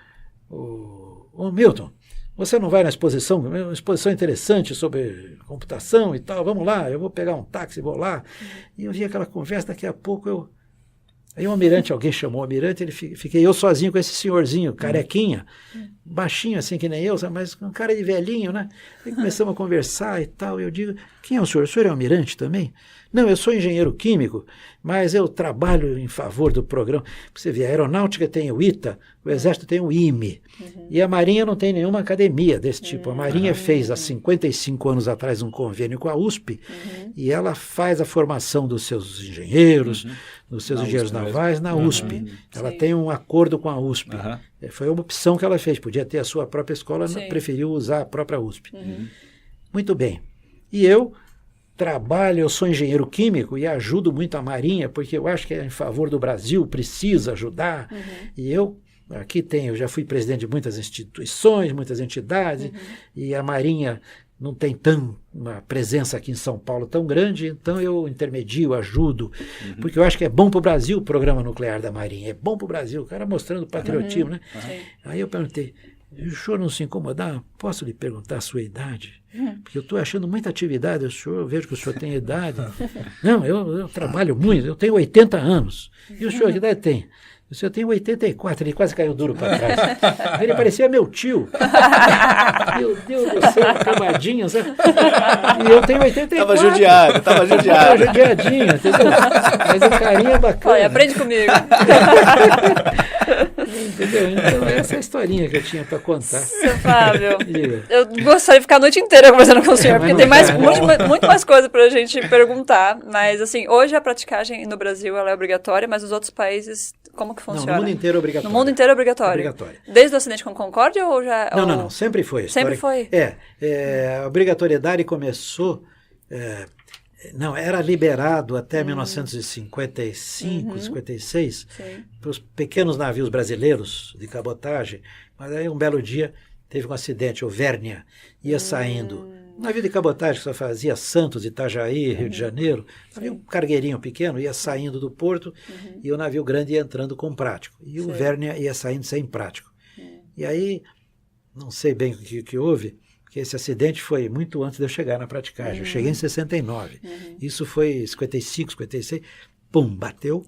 Milton, você não vai na exposição? Uma exposição interessante sobre computação e tal. Vamos lá, eu vou pegar um táxi, vou lá. E eu vi aquela conversa, daqui a pouco Aí o almirante, alguém chamou o almirante, fiquei eu sozinho com esse senhorzinho, carequinha, baixinho assim que nem eu, mas com cara de velhinho, né? Aí começamos a conversar e tal, eu digo, quem é o senhor? O senhor é almirante também? Não, eu sou engenheiro químico, mas eu trabalho em favor do programa. Você vê, a aeronáutica tem o ITA, o exército tem o IME, e a Marinha não tem nenhuma academia desse tipo. A Marinha fez há 55 anos atrás um convênio com a USP, e ela faz a formação dos seus engenheiros, dos seus engenheiros navais na USP. Ela tem um acordo com a USP. Foi uma opção que ela fez, podia ter a sua própria escola, preferiu usar a própria USP. Muito bem. E eu trabalho, eu sou engenheiro químico e ajudo muito a Marinha, porque eu acho que é em favor do Brasil, precisa ajudar. E eu, aqui eu já fui presidente de muitas instituições, muitas entidades, e a Marinha não tem uma presença aqui em São Paulo tão grande, então eu intermedio, ajudo, porque eu acho que é bom para o Brasil o programa nuclear da Marinha, é bom para o Brasil, o cara mostrando patriotismo, né? Aí eu perguntei, Se o senhor não se incomodar, posso lhe perguntar a sua idade? Porque eu estou achando muita atividade, eu vejo que o senhor tem idade. Não, eu trabalho muito, eu tenho 80 anos. E o senhor que idade tem? O senhor tem 84, ele quase caiu duro para trás. Ele parecia meu tio. Meu Deus do céu, camadinha, sabe? E eu tenho 84. Tava judiado. Tava judiadinho, entendeu? Mas o carinho é bacana. Olha, aprende comigo. Entendeu? Então, essa é a historinha que eu tinha para contar. Seu Fábio, Diga. eu gostaria de ficar a noite inteira conversando com o senhor, porque mas tem não mais, dá, muito mais coisa para a gente perguntar. Mas, assim, hoje a praticagem no Brasil ela é obrigatória, mas nos outros países, como que funciona? Não, no mundo inteiro é obrigatório. No mundo inteiro é obrigatório? Obrigatório. Desde o acidente com Concórdia ou já... Não, sempre foi. Sempre foi? A obrigatoriedade começou... Não, era liberado até 1955, 56, para os pequenos navios brasileiros de cabotagem, mas aí um belo dia teve um acidente, o Vérnia ia saindo. Um navio de cabotagem que só fazia Santos, Itajaí, Rio de Janeiro, navio um cargueirinho pequeno, ia saindo do porto e o navio grande ia entrando com prático. E o Vérnia ia saindo sem prático. E aí, não sei bem o que houve, porque esse acidente foi muito antes de eu chegar na praticagem. Eu cheguei em 69. Isso foi 55, 56. Pum, bateu.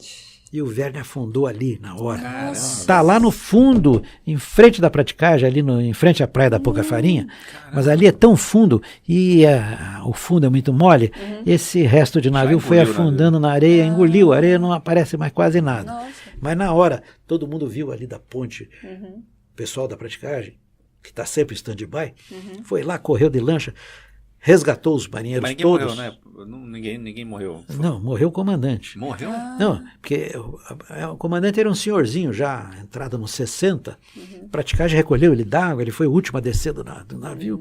E o Vérnia afundou ali na hora. Está lá no fundo, em frente da praticagem, ali em frente à praia da Pouca Farinha. Mas ali é tão fundo e o fundo é muito mole. Esse resto de navio foi afundando na areia, engoliu. A areia não aparece mais quase nada. Nossa. Mas na hora, todo mundo viu ali da ponte, o pessoal da praticagem, que está sempre em stand-by, foi lá, correu de lancha, resgatou os marinheiros Mas ninguém todos. morreu, né? Ninguém morreu. Não, morreu o comandante. Morreu? Não, porque o comandante era um senhorzinho já, entrado nos 60, praticagem recolheu ele d'água, ele foi o último a descer do navio,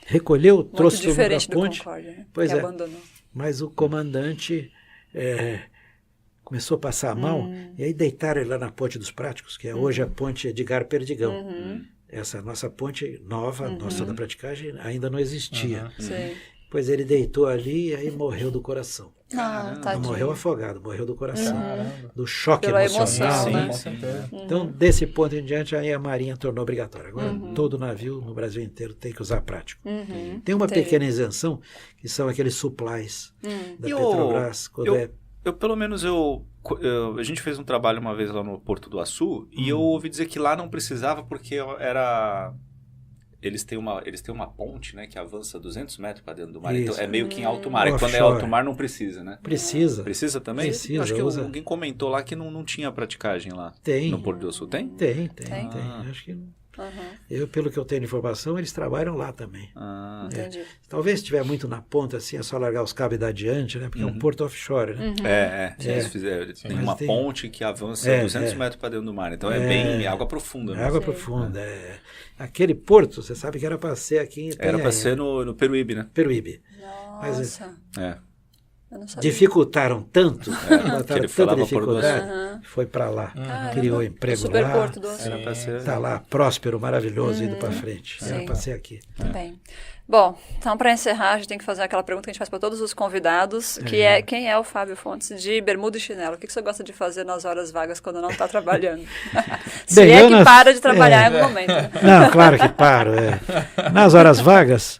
recolheu, Muito trouxe todo mundo diferente da do ponte. Concórdia, né? Pois que é. abandonou. Mas o comandante começou a passar mal, e aí deitaram ele lá na ponte dos práticos, que é hoje a ponte Edgar Perdigão. Essa nossa ponte nova, nossa da praticagem, ainda não existia. Sim. Pois ele deitou ali e aí morreu do coração. Ah, Não tadinho. morreu afogado, morreu do coração. Do choque Pela emocional. emoção, Né? né? Com certeza. Então, desse ponto em diante, aí a Marinha tornou obrigatória. Agora, todo navio no Brasil inteiro tem que usar prático. Tem uma Entendi. pequena isenção, que são aqueles supplies da E Petrobras. Quando Pelo menos a gente fez um trabalho uma vez lá no Porto do Açu e eu ouvi dizer que lá não precisava porque eles têm uma ponte, né, que avança 200 metros para dentro do mar. Então Isso. é meio que em alto mar. E quando é Offshore. alto mar não precisa, né? Precisa. Precisa também? Precisa, Eu acho que usa. alguém comentou lá que não tinha praticagem lá. Tem. No Porto do Açu. Tem? Tem. Ah. Acho que pelo que eu tenho de informação, eles trabalham lá também. Ah, Entendi. Talvez se estiver muito na ponta, assim, é só largar os cabos e dar adiante, né? Porque é um porto offshore, né? Eles fizeram. Tem Mas uma tem- ponte que avança 200 metros para dentro do mar. Então é bem água profunda. É Né? água profunda. Aquele porto, você sabe que era para ser aqui em Itanhaém. Era para ser no Peruíbe, né? Peruíbe. Nossa, É. eu não sabia. Dificultaram tanto, que botaram ele foi lá tanta pra Porto do Açu. dificuldade, foi para lá. Caramba, Criou emprego o Super lá. Porto do Açu. Era para ser. Está lá, próspero, maravilhoso, indo para frente. Era Sim. para ser aqui. Bem. Bom, então para encerrar, a gente tem que fazer aquela pergunta que a gente faz para todos os convidados, que é quem é o Fábio Fontes de bermuda e chinelo? O que você gosta de fazer nas horas vagas quando não está trabalhando? Se Bem, é eu que para de trabalhar em algum momento. Né? Não, claro que paro. Nas horas vagas,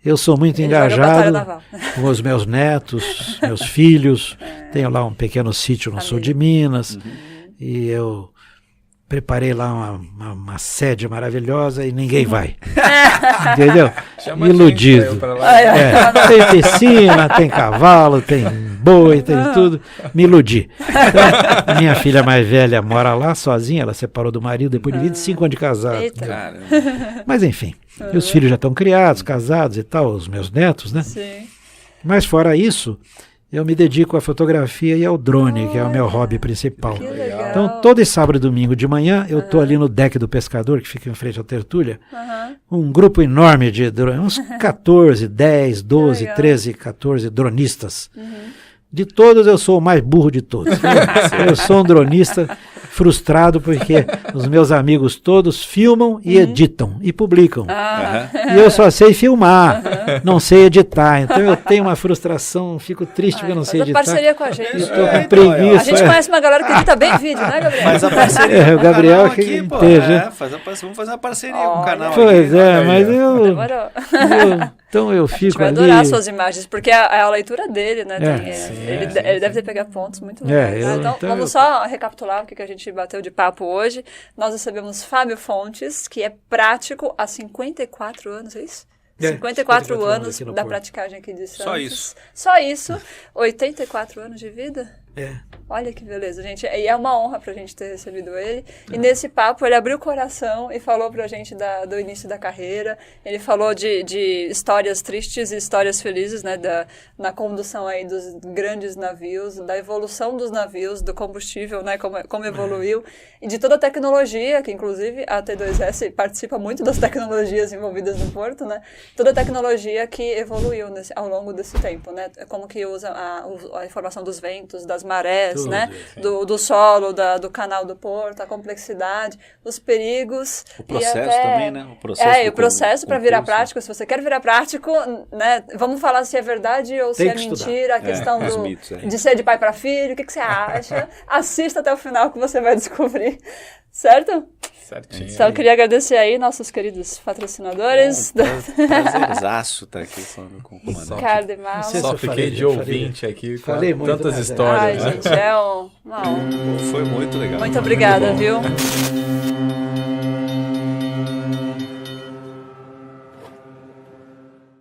eu sou muito Ele joga Batalha engajado Naval. com os meus netos, meus filhos. Tenho lá um pequeno sítio no sul de Minas. E eu preparei lá uma sede maravilhosa e ninguém vai. Entendeu? Chama a gente Iludido. pra eu pra lá. Tem piscina, tem cavalo, tem boi, tem tudo. Me iludi. Então, a minha filha mais velha mora lá sozinha, ela separou do marido depois de 25 anos de casado. Eita. Cara, Mas enfim, meus filhos já estão criados, casados e tal, os meus netos, né? Sim. Mas fora isso, eu me dedico à fotografia e ao drone, que é o meu hobby principal. Que legal. Então, todo sábado e domingo de manhã, eu estou ali no deck do pescador, que fica em frente à tertúlia, um grupo enorme de drones, uns 14, 10, 12, legal. 13, 14 dronistas. De todos, eu sou o mais burro de todos. Eu sou um dronista frustrado porque os meus amigos todos filmam e editam e publicam. Ah. E eu só sei filmar, não sei editar. Então eu tenho uma frustração, fico triste porque eu não sei Faz a editar. parceria com a gente. Estou com A preguiça. gente conhece uma galera que edita bem vídeo, né, Gabriel? Faz a parceria O com Gabriel canal que aqui, pô. entende. Vamos fazer uma parceria com o canal Pois aqui. é, mas Demorou. então eu A gente fico vai ali. adorar suas imagens, porque é a leitura dele, né? É. Ele deve ter pegado pontos muito legais. Então, vamos só recapitular o que a gente bateu de papo hoje. Nós recebemos Fábio Fontes, que é prático há 54 anos, é isso? 54 anos da praticagem aqui de Santos. Só isso. Só isso. 84 anos de vida? É. Olha que beleza, gente. E é uma honra pra gente ter recebido ele. E nesse papo, ele abriu o coração e falou pra gente do início da carreira. Ele falou de histórias tristes e histórias felizes, né? Na condução aí dos grandes navios, da evolução dos navios, do combustível, né? Como evoluiu. E de toda a tecnologia, que inclusive a T2S participa muito das tecnologias envolvidas no porto, né? Toda a tecnologia que evoluiu ao longo desse tempo, né? Como que usa a informação dos ventos, das marés, Tudo, né? Do solo, do canal do porto, a complexidade, os perigos. O processo e até, também, né? O processo para virar prático. Se você quer virar prático, né? Vamos falar se é verdade ou se é mentira, a questão mitos, de ser de pai para filho, o que você acha? Assista até o final que você vai descobrir. Certo? Certinho. Então, eu queria agradecer aí nossos queridos patrocinadores. Prazerzaço estar aqui falando com o comandante. Ricardo e Mal. Só fiquei de ouvinte aqui com Falei muito, tantas mas histórias. Ai, né? gente, Foi muito legal. muito obrigada, viu?